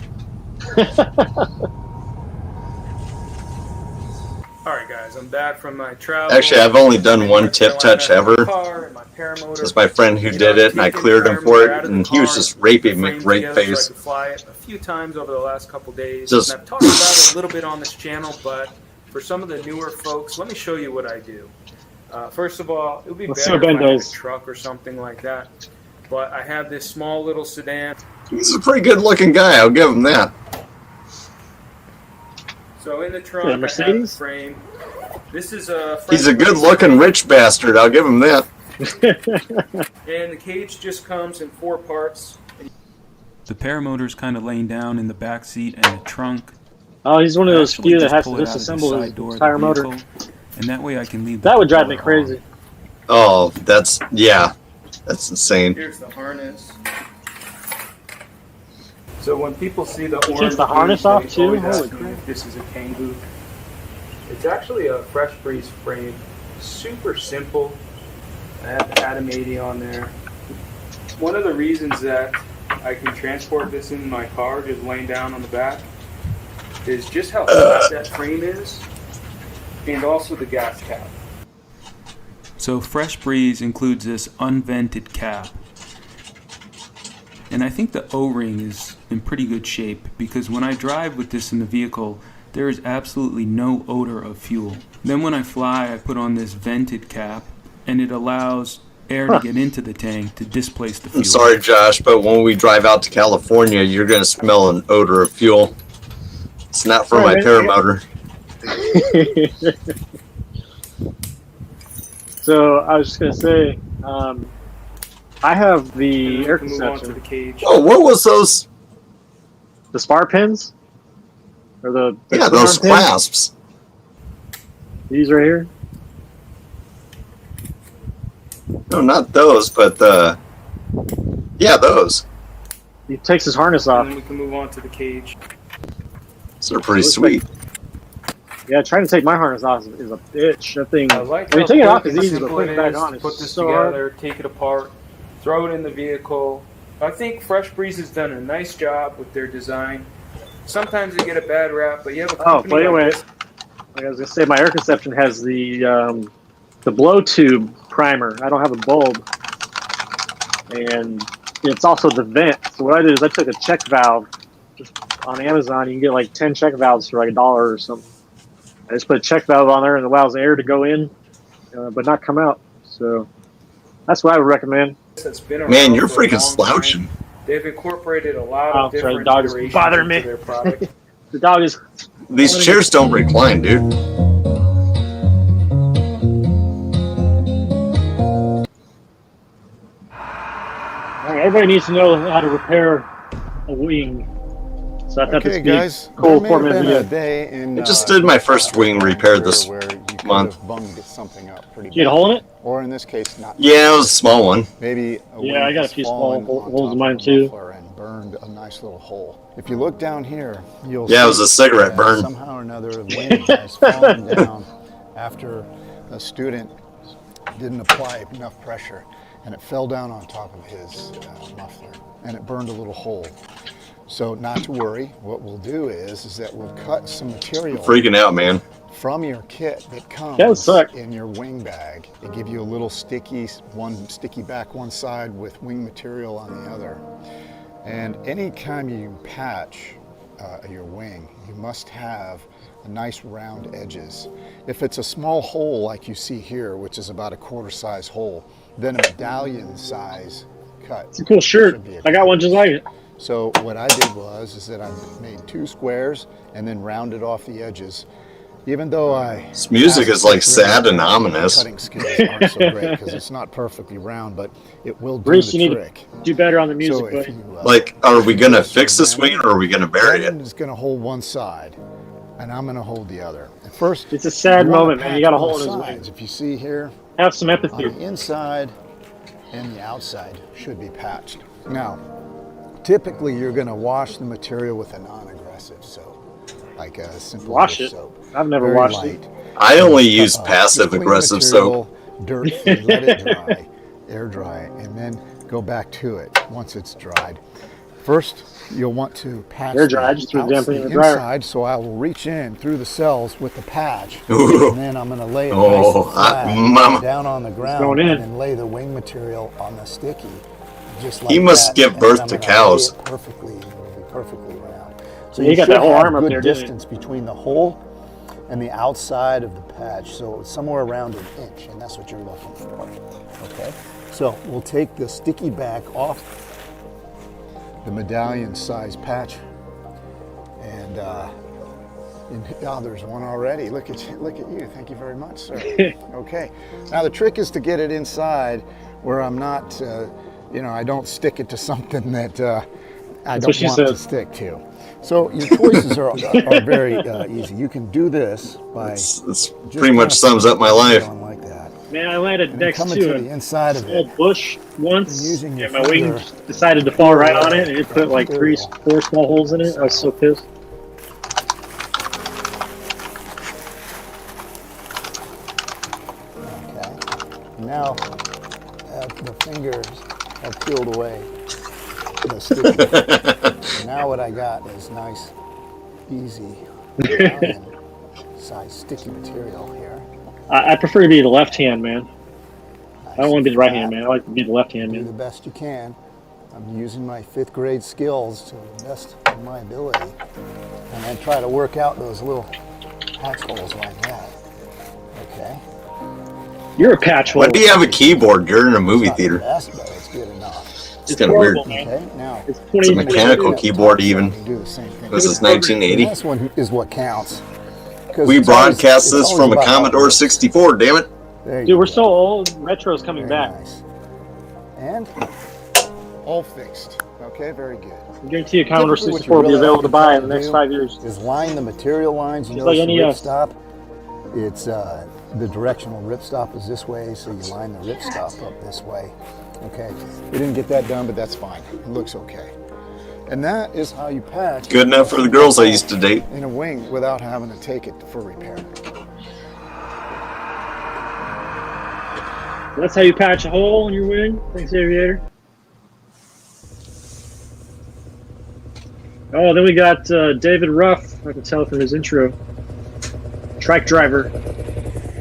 Alright guys, I'm back from my travel. Actually, I've only done one tip touch ever. This is my friend who did it, and I cleared him for it, and he was just raping me right face. I could fly it a few times over the last couple days. Just and I've talked about it a little bit on this channel, but for some of the newer folks, let me show you what I do. First of all, it would be better if I had a truck or something like that. But I have this small little sedan. He's a pretty good looking guy, I'll give him that. So in the trunk, I have the frame. This is a. He's a good looking rich bastard, I'll give him that. And the cage just comes in 4 parts. The paramotor's kind of laying down in the back seat and the trunk. Oh, he's one of those few that has to disassemble his entire motor. And that way I can leave. That would drive me crazy. Oh, that's, yeah. That's insane. Here's the harness. So when people see the orange, takes the harness off too. Holy crap! This is a Kangoo. It's actually a Fresh Breeze frame. Super simple. I have the Adam 80 on there. One of the reasons that I can transport this in my car, just laying down on the back, is just how flat that frame is, and also the gas cap. So Fresh Breeze includes this unvented cap. And I think the O-ring is in pretty good shape because when I drive with this in the vehicle, there is absolutely no odor of fuel. Then when I fly, I put on this vented cap and it allows air to get into the tank to displace the fuel. I'm sorry, Josh, but when we drive out to California, you're going to smell an odor of fuel. It's not for my paramotor. So I was just gonna say, I have the air Move on to the conception. cage. Oh, what was those? The spar pins, or the Yeah, twin those arm pins? clasps. These right here. No, not those, but yeah, those. He takes his harness And off. then we can move on to the cage. Those are pretty Looks like- sweet. Yeah, trying to take my harness off is a bitch. That thing. I like I mean, how taking it off quick is and easy, but simple putting it it back is on to is put this so hard. together, take it apart, throw it in the vehicle. I think Fresh Breeze has done a nice job with their design. Sometimes they get a bad rap, but you have a Oh, company by the way, like this. like I was gonna say, my air conception has the blow tube primer. I don't have a bulb, and it's also the vent. So what I did is I took a check valve. Just on Amazon, you can get like 10 check valves for like $1 or something. I just put a check valve on there and allows air to go in, but not come out. So that's what I would recommend. That's been around Man, you're for a freaking long time. slouching. They've incorporated a lot Oh, of sorry, different the dog is iterations bothering into me. their product. The dog is. These chairs don't recline, dude. All right, everybody needs to know how to repair a wing. So I thought this Okay, would be guys. cool There may 4-minute have been video. a day in, I just did my first wing repair this where you could month. have bunged something up pretty You get a hole in it? Or in this case, not. Yeah, it was a small one. Maybe a wing Yeah, I got a has few small fallen on holes in top mine of the too. muffler and burned a nice little hole. If you look down here, you'll Yeah, it see was a cigarette that burn. somehow or another the wing has fallen down after a student didn't apply enough pressure, and it fell down on top of his muffler, and it burned a little hole. So not to worry, what we'll do is that we'll cut some material Freaking out, man. from your kit that That would comes suck. in your wing bag. They give you a little sticky back one side with wing material on the other. And anytime you patch your wing, you must have a nice round edges. If it's a small hole like you see here, which is about a quarter size hole, then a medallion size cut. It's a cool shirt. should be I got one just like it. So what I did is that I made 2 squares and then rounded off the edges. Even though This music is like sad and ominous. cutting skills aren't so great because it's not perfectly round, but it will do Bruce, the you need trick. to do better on the music, So if buddy. you, Like, are we gonna fix this wing or are we gonna bury it? Brandon is going to hold one side, and I'm going to hold the other. At first, It's a sad you wanna moment, man. patch You got a both hole in his sides. wing. If you see here, Have some on empathy. the inside and the outside should be patched. Now, typically you're going to wash the material with a non-aggressive soap, like a simple Wash dish it? soap. I've never Very washed light. it. I only use Your passive clean aggressive material, soap. Dirt-free, let it dry, air dry, and then go back to it once it's dried. First, you'll want to patch Air dry, just threw the damn thing in the dryer. inside, so I will reach in through the cells with the patch, Ooh. and then I'm going to lay it Oh, nice and flat mama. down on the ground, going in. and then lay the wing material on the sticky, just like He must that, give and birth then I'm to gonna cows. lay it perfectly, and it'll be perfectly round. So Yeah, you got that should whole have arm up good there, didn't you? distance between the hole and the outside of the patch, so it's somewhere around 1 inch, and that's what you're looking for. Okay, so we'll take the sticky back off the medallion size patch, and oh, there's one already. Look at you. Thank you very much, sir. Okay, now the trick is to get it inside where I'm not, I don't stick it to something that I That's don't what she want said. to stick to. So your choices are very easy. You can do this by This just pretty much sums up my life. going like that. Man, I landed And then next coming to to the a inside of small it. bush once, using your and my wing finger. decided to fall right on it, and it put like 4 small holes in it. I was so pissed. Okay. Now the fingers have peeled away the sticky. And now what I got is nice, easy, size sticky material here. I prefer to be the left hand man. I don't want to be the right hand man. I like to be the left hand Do the man. best you can. I'm using my 5th grade skills to the best of my ability, and then try to work out those little patch holes like that. Okay. You're a patch hole. Why do you have a keyboard? You're in a movie Not the theater. best, but it's good enough. It's kind of weird. horrible, man. Okay. Now It's It's a 20 mechanical keyboard even. do the same thing. This is And 1980. this one is what counts. 'Cause We it's always- broadcast it's this always from a about how it Commodore works. 64, damn it. There you Dude, we're go. so old. Retro's coming Very back. nice. And all fixed. Okay, very good. I guarantee you Commodore Typically, what 64 will be you're really available to buy in the trying next do 5 years. Is line the material lines. You Just notice like the NES. ripstop. It's the directional ripstop is this way, so you line the ripstop up this way. Okay, we didn't get that done, but that's fine. It looks okay. And that is how you patch. Good enough for the girls I used to date. In a wing without having to take it for repair. That's how you patch a hole in your wing. Thanks, Aviator. Oh, then we got David Ruff. I can tell from his intro. Trike driver.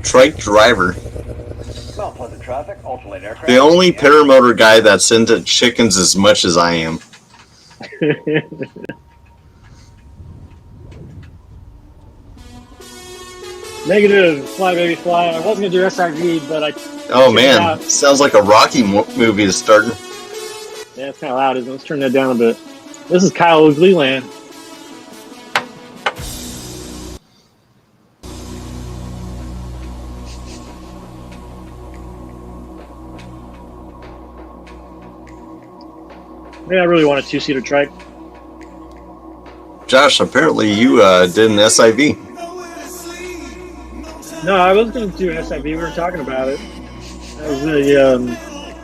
Trike driver. Well, pleasant traffic, ultralight aircraft. The only paramotor guy that's into chickens as much as I am. Negative, fly baby fly. I wasn't gonna do SIV, but I. Oh man, sounds like a Rocky movie is starting. Yeah, it's kind of loud, isn't it? Let's turn that down a bit. This is Kyle Gleeland. Yeah, I really want a two-seater trike. Josh, apparently you did an SIV. No, I was going to do an SIV. We were talking about it. That was the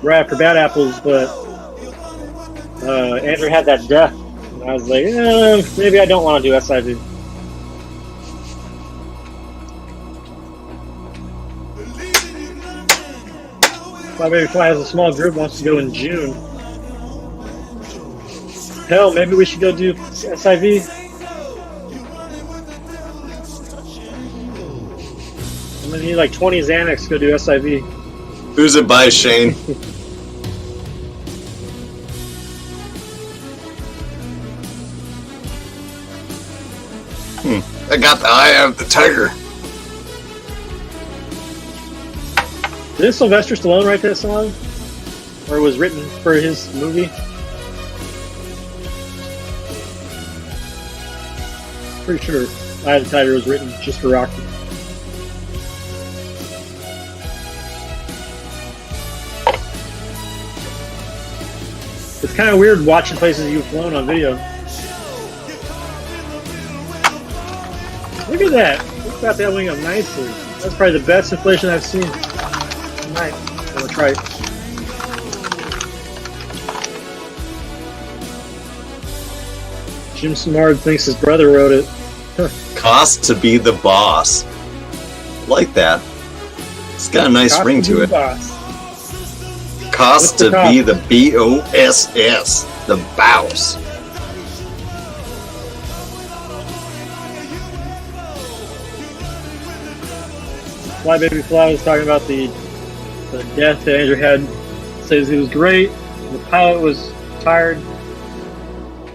right after Bad Apples, but Andrew had that death. And I was like, maybe I don't want to do SIV. Fly Baby Fly has a small group, wants to go in June. Hell, maybe we should go do SIV. I'm gonna need like 20 Xanax to go do SIV. Who's it by, Shane? I got the eye of the tiger. Did Sylvester Stallone write that song? Or it was written for his movie? Pretty sure Eye of the Tiger was written just for Rocky. It's kind of weird watching places you've flown on video. Look at that! Look about that wing up nicely. That's probably the best inflation I've seen tonight. I'm gonna try it. Jim Smart thinks his brother wrote it. Cost to be the boss. Like that. It's got a nice Cost ring to be to it. the boss. Cost What's the to cost? be the B-O-S-S. The boss. Fly Baby Fly was talking about the death that Andrew had. Says he was great. The pilot was tired.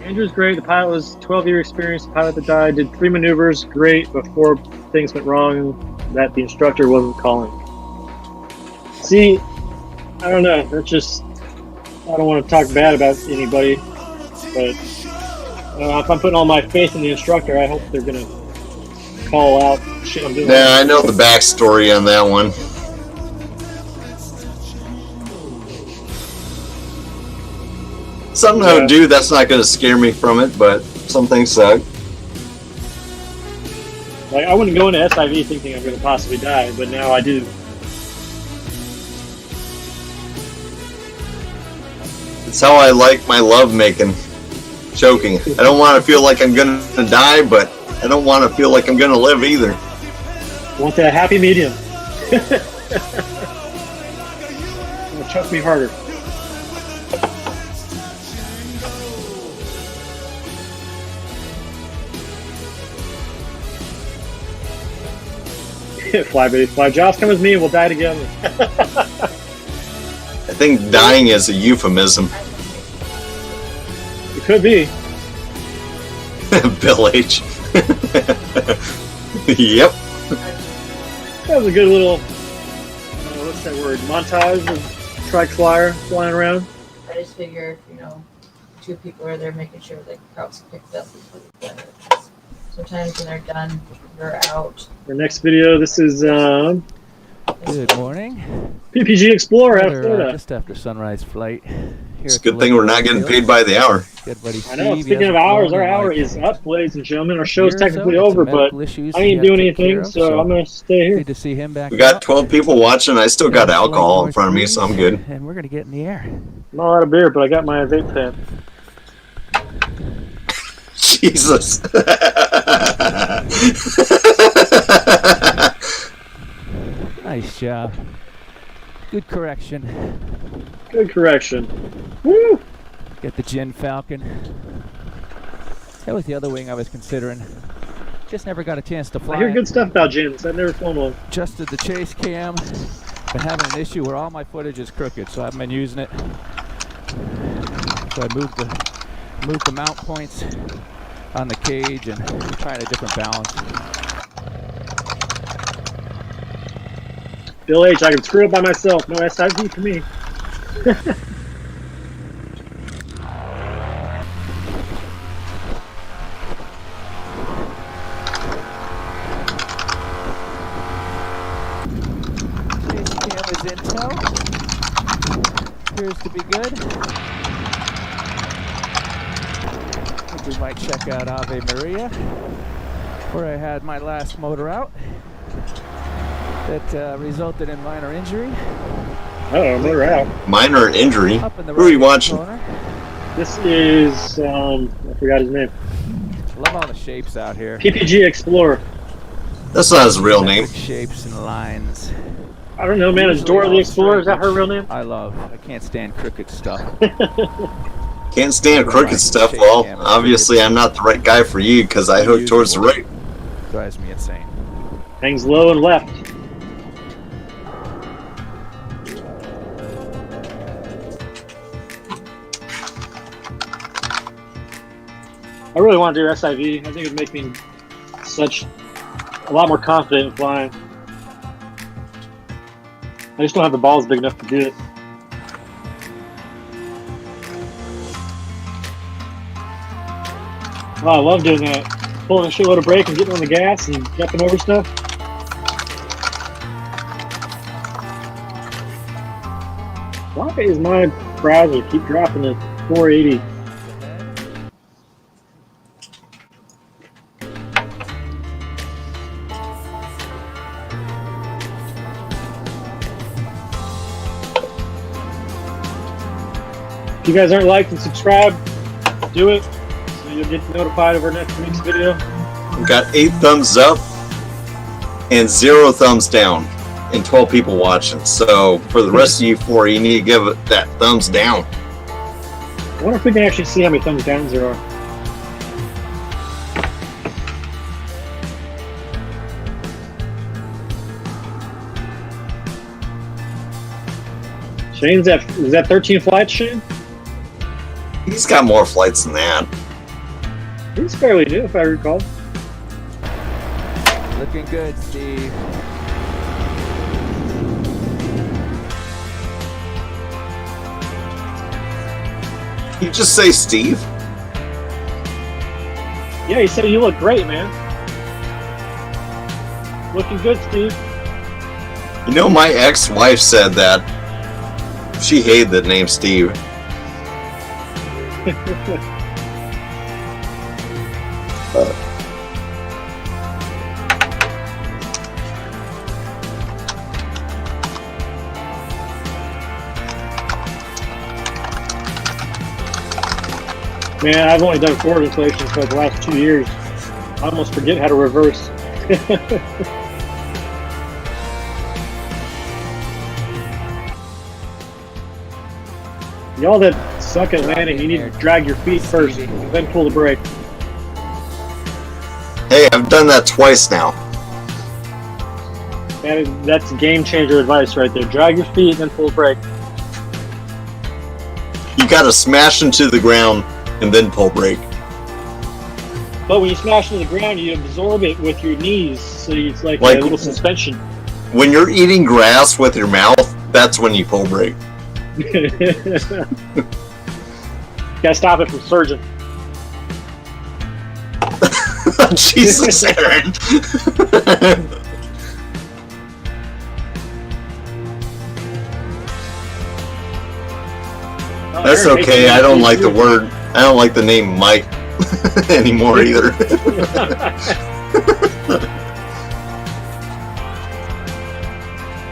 Andrew's great. The pilot was 12-year experience. The pilot that died did 3 maneuvers. Great before things went wrong that the instructor wasn't calling. See, I don't know. That's just, I don't want to talk bad about anybody, but if I'm putting all my faith in the instructor, I hope they're gonna call out shit I'm doing. Yeah, I know the backstory on that one. Somehow, Yeah. dude, that's not going to scare me from it, but some things suck. Like, I wouldn't go into SIV thinking I'm gonna possibly die, but now I do. It's how I like my love making. Choking. I don't want to feel like I'm going to die, but I don't want to feel like I'm going to live either. Want that happy medium. It'll choke me harder. Fly, baby, fly. Josh, come with me and we'll die together. I think dying is a euphemism. It could be. Bill H. Yep. That was a good little, what's that word, montage of Trike Flyer flying around. I just figure, you know, 2 people are there making sure the crowd's picked up and put it together. Sometimes when they're done, they're out. Our next video, this is Good morning. PPG Explorer out of Florida. Just after sunrise flight. It's a good thing we're not getting paid by the hour. Good buddy I know. Steve, Speaking of hours, our hour is up, ladies and gentlemen. Our show's technically over, but I ain't doing anything, so I'm going to stay here. Good to see him back. We got 12 people watching. I still got alcohol in front of me, so I'm good. And we're going to get in the air. I'm all out of beer, but I got my vape pen. Jesus. Nice job. Good correction. Good correction. Woo! Get the Gin Falcon. That was the other wing I was considering. Just never got a chance to fly. I hear good stuff about gins. I've never flown one. Adjusted the chase cam. Been having an issue where all my footage is crooked, so I haven't been using it. So I moved the mount points on the cage and trying a different balance. Bill H, I can screw it by myself. No SIV for me. Chase cam is in tow. Appears to be good. I think we might check out Ave Maria, where I had my last motor out. That resulted in minor injury. Uh-oh, motor out. Minor injury? Who are you watching? This is, I forgot his name. Love all the shapes out here. PPG Explorer. That's not his real name. Shapes and lines. I don't know, man. Is Dora the Explorer, is that her real name? I can't stand crooked stuff. Can't stand crooked stuff. Well, obviously I'm not the right guy for you because I hook towards the right. Drives me insane. Hangs low and left. I really want to do SIV. I think it would make me a lot more confident in flying. I just don't have the balls big enough to do it. Oh, I love doing that. Pulling a shitload of brake and getting on the gas and jumping over stuff. Why is my browser keep dropping to 480? If you guys aren't liked and subscribed, do it so you'll get notified of our next week's video. We've got 8 thumbs up and 0 thumbs down and 12 people watching. So for the rest of you 4, you need to give it that thumbs down. I wonder if we can actually see how many thumbs downs there are. Shane's is that 13 flights, Shane? He's got more flights than that. He's fairly new, if I recall. Looking good, Steve. You just say Steve? Yeah, he said you look great, man. Looking good, Steve. You know, my ex-wife said that. She hated the name Steve. Man, I've only done forward inflations for the last 2 years. I almost forget how to reverse. Y'all that suck at landing, you need to drag your feet first, then pull the brake. Hey, I've done that twice now. That's game changer advice right there. Drag your feet, then pull the brake. You gotta smash into the ground and then pull brake. But when you smash into the ground, you absorb it with your knees, so it's like a little suspension. When you're eating grass with your mouth, that's when you pull brake. Gotta stop it from surging. Jesus, Aaron. That's okay. I don't like the word. I don't like the name Mike anymore either.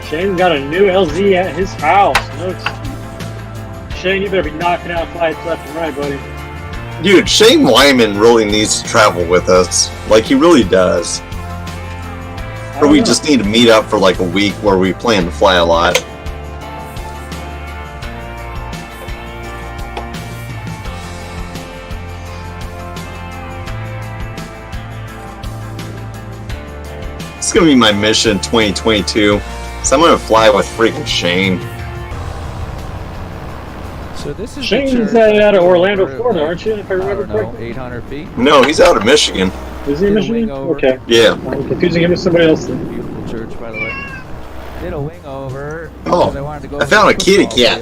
Shane's got a new LZ at his house. No, Shane, you better be knocking out flights left and right, buddy. Dude, Shane Wyman really needs to travel with us. Like, he really does. Or we just need to meet up for like a week where we plan to fly a lot. It's gonna be my mission 2022. So I'm gonna fly with freaking Shane. So this is Shane's out of Orlando, Florida, aren't you? If I remember correctly. 800 feet. No, he's out of Michigan. Is he in Michigan? Okay. Yeah. I'm confusing him with somebody else then. Beautiful church, by the way. Did a wing over. Oh, They wanted to go I found a kitty cat.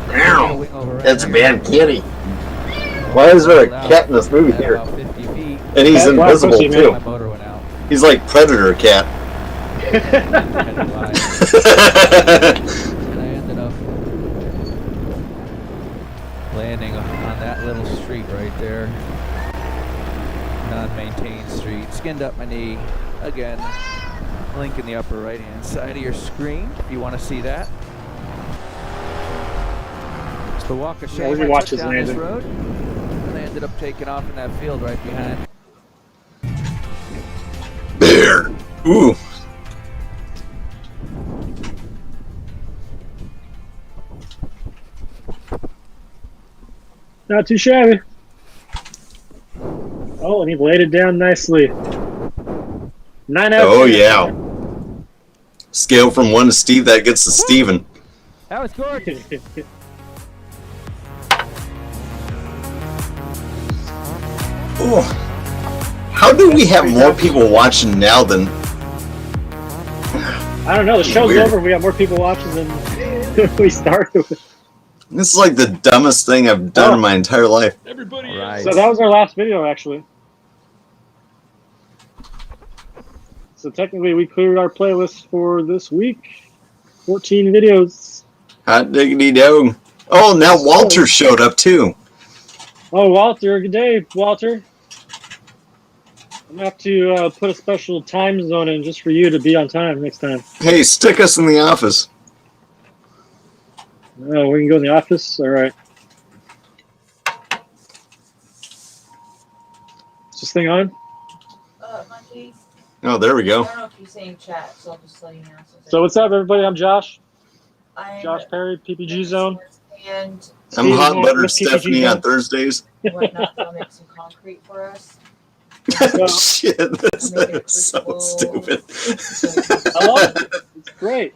Meow. That's a bad kitty. Why is there a cat in this movie here? And he's invisible too. He's like Predator cat. I ended up landing on that little street right there. Non-maintained street. Skinned up my knee. Again, link in the upper right hand side of your screen if you want to see that. It's the walk of shame. I took down this road, and I ended up taking off in that field right behind. There. Ooh. Not too shabby. Oh, and he laid it down nicely. 9 out of 10. Oh yeah. Scale from 1 to Steve, that gets to Steven. That was gorgeous. Oh. How do we have more people watching now than... I don't know. The show's over. We got more people watching than we started with. This is like the dumbest thing I've done in my entire life. Everybody. Right. So that was our last video, actually. So technically, we cleared our playlist for this week. 14 videos. Hot diggity dog. Oh, now Walter showed up too. Oh, Walter. Good day, Walter. I'm going to have to put a special time zone in just for you to be on time next time. Hey, stick us in the office. Oh, we can go in the office? All right. Is this thing on? Monkey. Oh, there we go. I don't know if you say in chat, so I'll just let you know. So what's up, everybody? I'm Josh. I'm Josh Perry, PPG Zone. And I'm Hot Buttered Stephanie on Thursdays. Whatnot, they'll make some concrete for us. Shit, that's so stupid. I love it. It's great.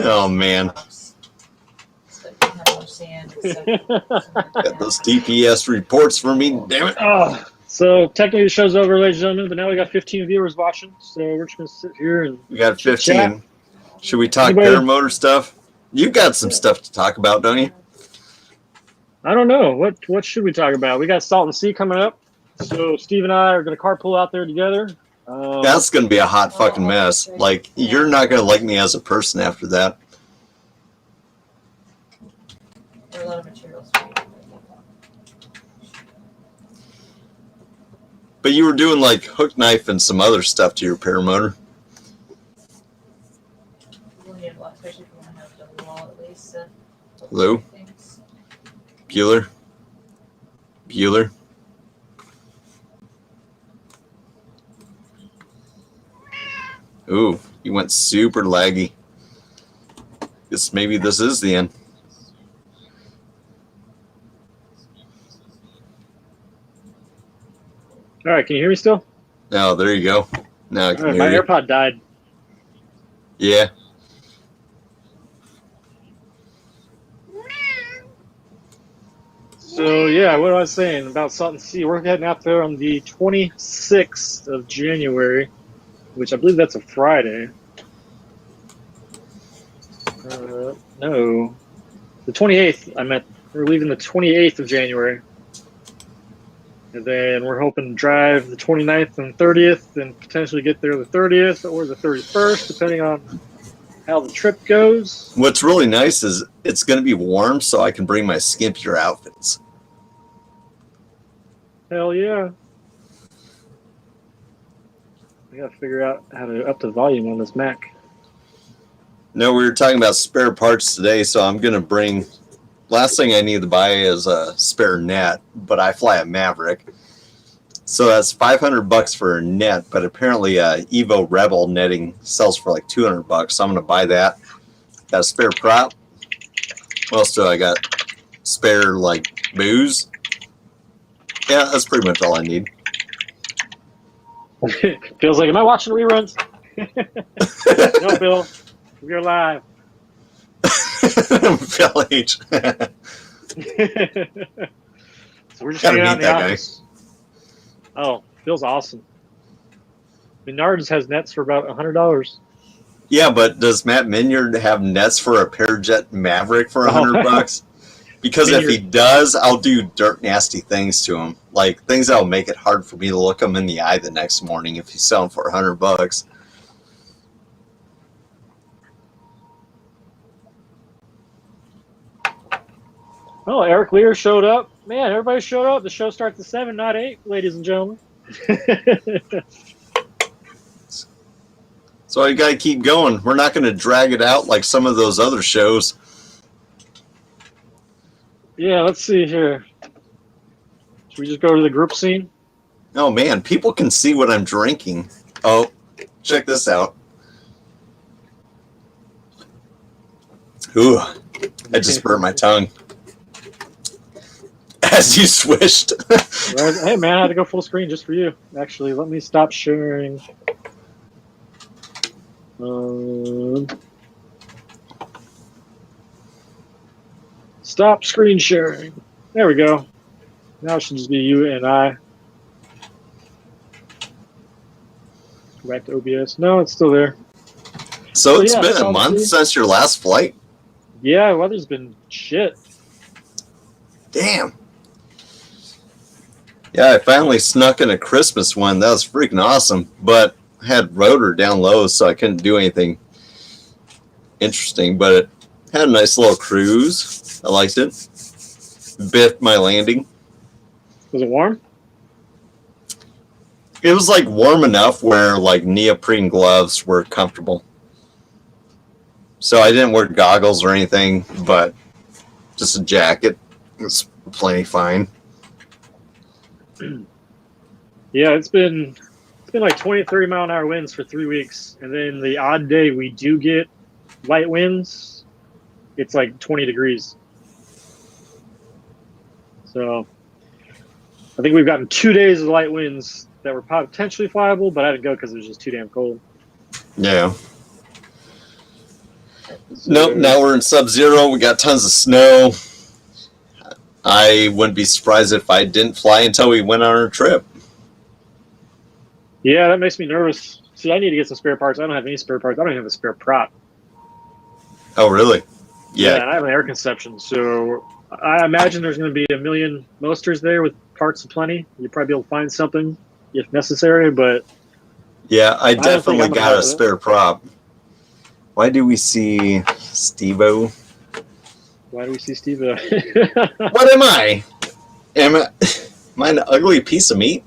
Oh man. Got those DPS reports for me, damn it. Oh, so technically the show's over, ladies and gentlemen, but now we got 15 viewers watching, so we're just going to sit here and we got 15. chat. Should we talk paramotor stuff? You got some stuff to talk about, don't you? I don't know. What should we talk about? We got Salton Sea coming up, so Steve and I are going to carpool out there together. That's going to be a hot fucking mess. Like, you're not going to like me as a person after that. There are a lot of materials. But you were doing like hook knife and some other stuff to your paramotor. We'll need a lot, especially if you want to have double wall at least. Lou? Bueller? Bueller? Ooh, you went super laggy. Guess maybe this is the end. All right, can you hear me still? Oh, there you go. Now I can hear my you. AirPod died. Yeah. So, yeah, what I was saying about Salton Sea, we're heading out there on the 26th of January, which I believe that's a Friday. No. The 28th, I meant. We're leaving the 28th of January. And then we're hoping to drive the 29th and 30th and potentially get there the 30th or the 31st, depending on how the trip goes. What's really nice is it's going to be warm, so I can bring my skimpier outfits. Hell yeah. I gotta figure out how to up the volume on this Mac. No, we were talking about spare parts today, so I'm going to bring... Last thing I need to buy is a spare net, but I fly a Maverick. So that's $500 for a net, but apparently Evo Rebel netting sells for like $200, so I'm going to buy that. Got a spare prop. What else do I got? Spare, like, booze. Yeah, that's pretty much all I need. Feels like, am I watching reruns? No, Bill. We're live. Phil H. So we're just hanging out in the office. Oh, feels awesome. Menards has nets for about $100. Yeah, but does Matt Minyard have nets for a Parajet Maverick for $100? Because if he does, I'll do dirt nasty things to him, like things that'll make it hard for me to look him in the eye the next morning if he's selling for $100. Oh, Eric Lear showed up. Man, everybody showed up. The show starts at 7, not 8, ladies and gentlemen. So you got to keep going. We're not going to drag it out like some of those other shows. Yeah, let's see here. Should we just go to the group scene? Oh, man, people can see what I'm drinking. Oh, check this out. Ooh, I just burnt my tongue. As you swished. Hey, man, I had to go full screen just for you. Actually, let me stop sharing. Stop screen sharing. There we go. Now it should just be you and I. Go back to OBS. No, it's still there. So it's been a month since your last flight? Yeah, weather's been shit. Damn. Yeah, I finally snuck in a Christmas one. That was freaking awesome. But I had rotor down low, so I couldn't do anything interesting. But it had a nice little cruise. I liked it. Biffed my landing. Was it warm? It was like warm enough where like neoprene gloves were comfortable. So I didn't wear goggles or anything, but just a jacket. It's plenty fine. Yeah, it's been like 20, 30 mile an hour winds for 3 weeks. And then the odd day we do get light winds, it's like 20 degrees. So I think we've gotten 2 days of light winds that were potentially flyable, but I didn't go because it was just too damn cold. Yeah. So, nope, now we're in sub-zero. We got tons of snow. I wouldn't be surprised if I didn't fly until we went on our trip. Yeah, that makes me nervous. See, I need to get some spare parts. I don't have any spare parts. I don't even have a spare prop. Oh, really? Yeah. And I have an air conception, so I imagine there's going to be a million Mosters there with parts aplenty. You'll probably be able to find something if necessary, but... Yeah, I definitely got a spare prop. Why do we see Steve-O? Why do we see Steve-O? What am I? Am I an ugly piece of meat?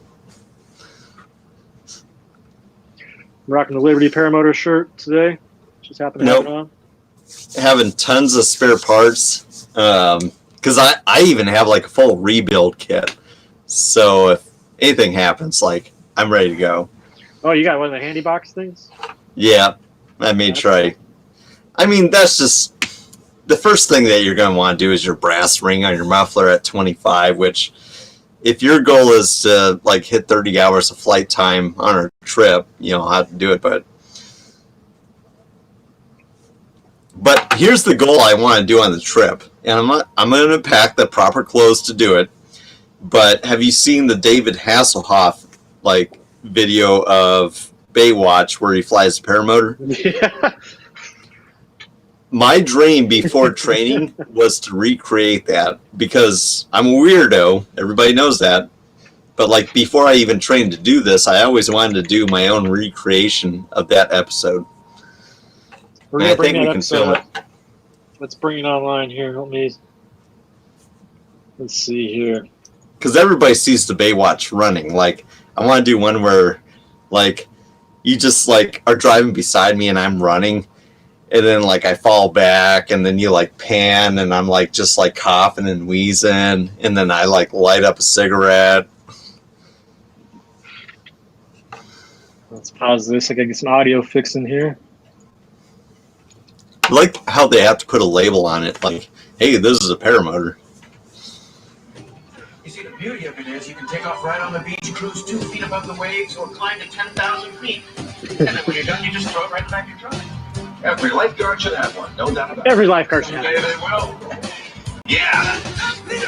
I'm rocking the Liberty Paramotor shirt today. Just happened to have it on. Having tons of spare parts. Because I even have like a full rebuild kit. So if anything happens, like, I'm ready to go. Oh, you got one of the handy box things? Yeah, I may try. I mean, that's just... The first thing that you're going to want to do is your brass ring on your muffler at 25, which if your goal is to like hit 30 hours of flight time on a trip, you know how to do it. But here's the goal I want to do on the trip. And I'm going to pack the proper clothes to do it. But have you seen the David Hasselhoff like video of Baywatch where he flies a paramotor? Yeah. My dream before training was to recreate that because I'm a weirdo. Everybody knows that. But like before I even trained to do this, I always wanted to do my own recreation of that episode. We're gonna bring that up. So let's bring it online here. Let's see here. Because everybody sees the Baywatch running. Like, I want to do one where, like, you just like are driving beside me and I'm running, and then like I fall back, and then you like pan, and I'm like just like coughing and wheezing, and then I like light up a cigarette. Let's pause this. I gotta get some audio fixed in here. I like how they have to put a label on it, like, hey, this is a paramotor. You see, the beauty of it is you can take off right on the beach, cruise 2 feet above the waves, or climb to 10,000 feet. And then when you're done, you just throw it right back in your truck. Every lifeguard should have one, no doubt about it. Every lifeguard should have one. They will. Yeah.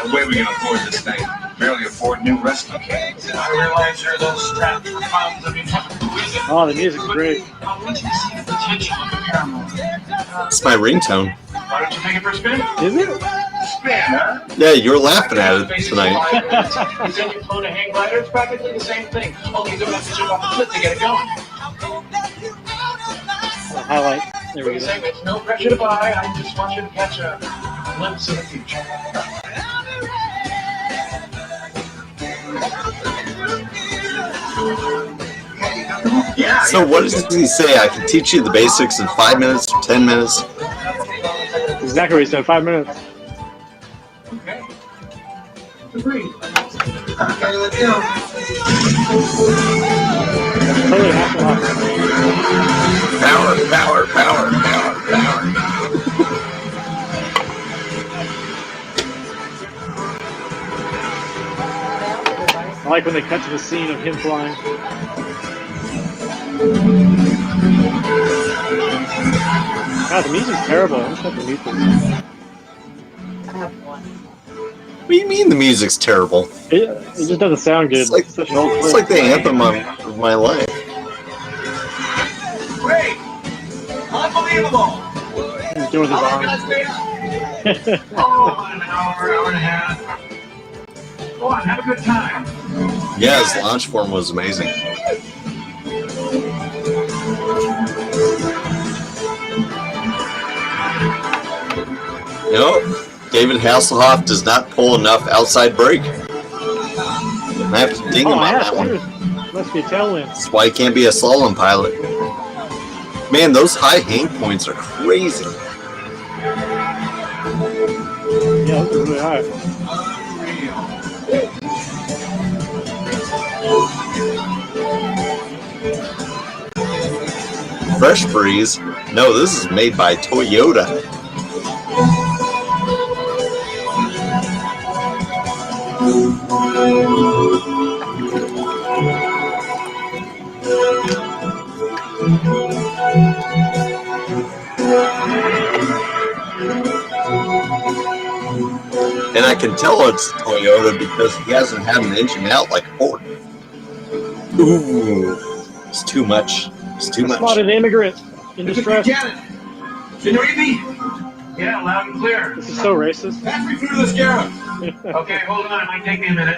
No way we can afford this thing. Barely afford new rescue kits. I realize you're the strapped for pounds of Oh, the music's great. I want you to see the potential of the paramotor. It's my ringtone. Why don't you take it for a spin? Is it? Spin, huh? Yeah, you were laughing at it tonight. And then you float a hang glider, it's practically the same thing. Only you don't have to jump off the cliff to get it going. Highlight. There we go. It's no pressure to buy. I just want you to catch a glimpse of the future. Yeah. So what does he say? I can teach you the basics in 5 minutes or 10 minutes? Exactly what he said. 5 minutes. Okay. Agreed. Okay, let's go. Totally half a lot. Power, power, power, power, power. I like when they cut to the scene of him flying. God, the music's terrible. I just have to mute this. I have one. What do you mean the music's terrible? It just doesn't sound good. It's like the anthem of my life. Great! Unbelievable! He's doing his arm. Oh, an hour and a half. Go on, have a good time. Yeah, his launch form was amazing. You know, David Hasselhoff does not pull enough outside brake. I have to ding him on that one. Must be a tailwind. That's why he can't be a slalom pilot. Man, those high hang points are crazy. Yeah, those are really high. Fresh Breeze? No, this is made by Toyota. And I can tell it's Toyota because he hasn't had an engine out like Ford. Ooh, it's too much. It's too much. Spotted an immigrant in distress. Senorita? Yeah, loud and clear. This is so racist. Pass me through the scarab. Okay, hold on. It might take me a minute.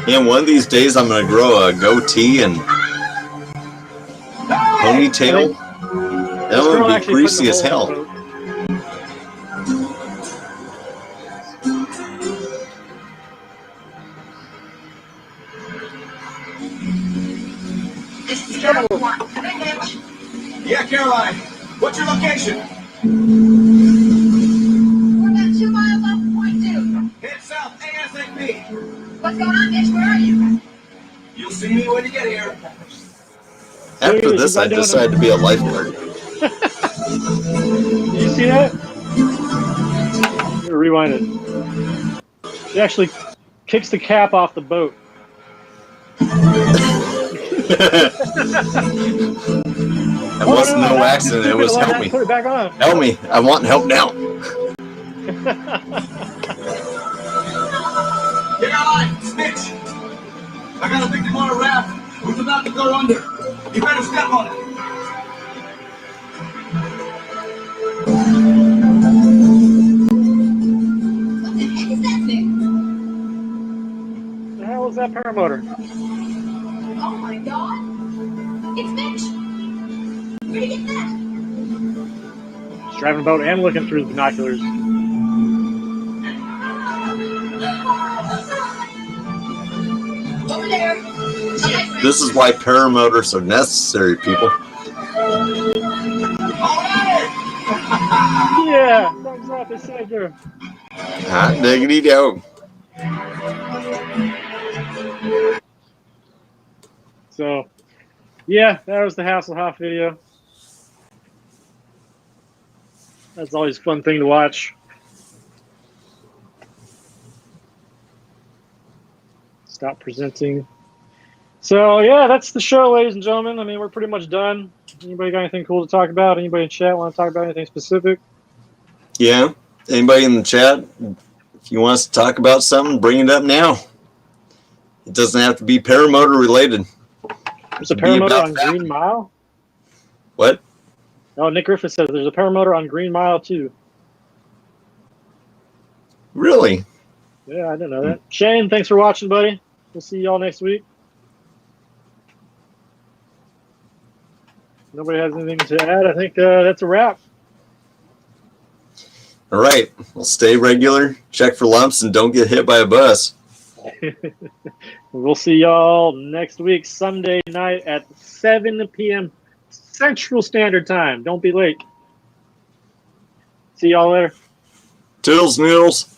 Yeah, one of these days I'm gonna grow a goatee and ponytail. That would be greasy as hell. This is Caroline. Yeah, Caroline. What's your location? We're about 2 miles off point 2. Head south, ASAP. What's going on, bitch? Where are you? You'll see me when you get here. After this, I decided to be a lifeguard. Did you see that? Rewind it. It actually kicks the cap off the boat. It wasn't no accident. It was help me. Put it back on. Help me. I want help now. Caroline, Snitch. I got a victim on a raft who's about to go under. You better step on it. What the heck is that thing? The hell is that paramotor? Oh my god! It's Mitch! He's driving a boat and looking through the binoculars. Over there. This is why paramotors are necessary, people. Yeah, thumbs up, it's Edgar. Hot diggity dog. So, yeah, that was the Hasselhoff video. That's always a fun thing to watch. Stop presenting. So, yeah, that's the show, ladies and gentlemen. I mean, we're pretty much done. Anybody got anything cool to talk about? Anybody in chat want to talk about anything specific? Yeah. Anybody in the chat, if you want us to talk about something, bring it up now. It doesn't have to be paramotor related. There's a paramotor on Green Mile? What? Oh, Nick Griffith says there's a paramotor on Green Mile, too. Really? Yeah, I didn't know that. Shane, thanks for watching, buddy. We'll see y'all next week. Nobody has anything to add. I think that's a wrap. All right. Well, stay regular, check for lumps, and don't get hit by a bus. We'll see y'all next week, Sunday night at 7 p.m. Central Standard Time. Don't be late. See y'all later. Toodles noodles.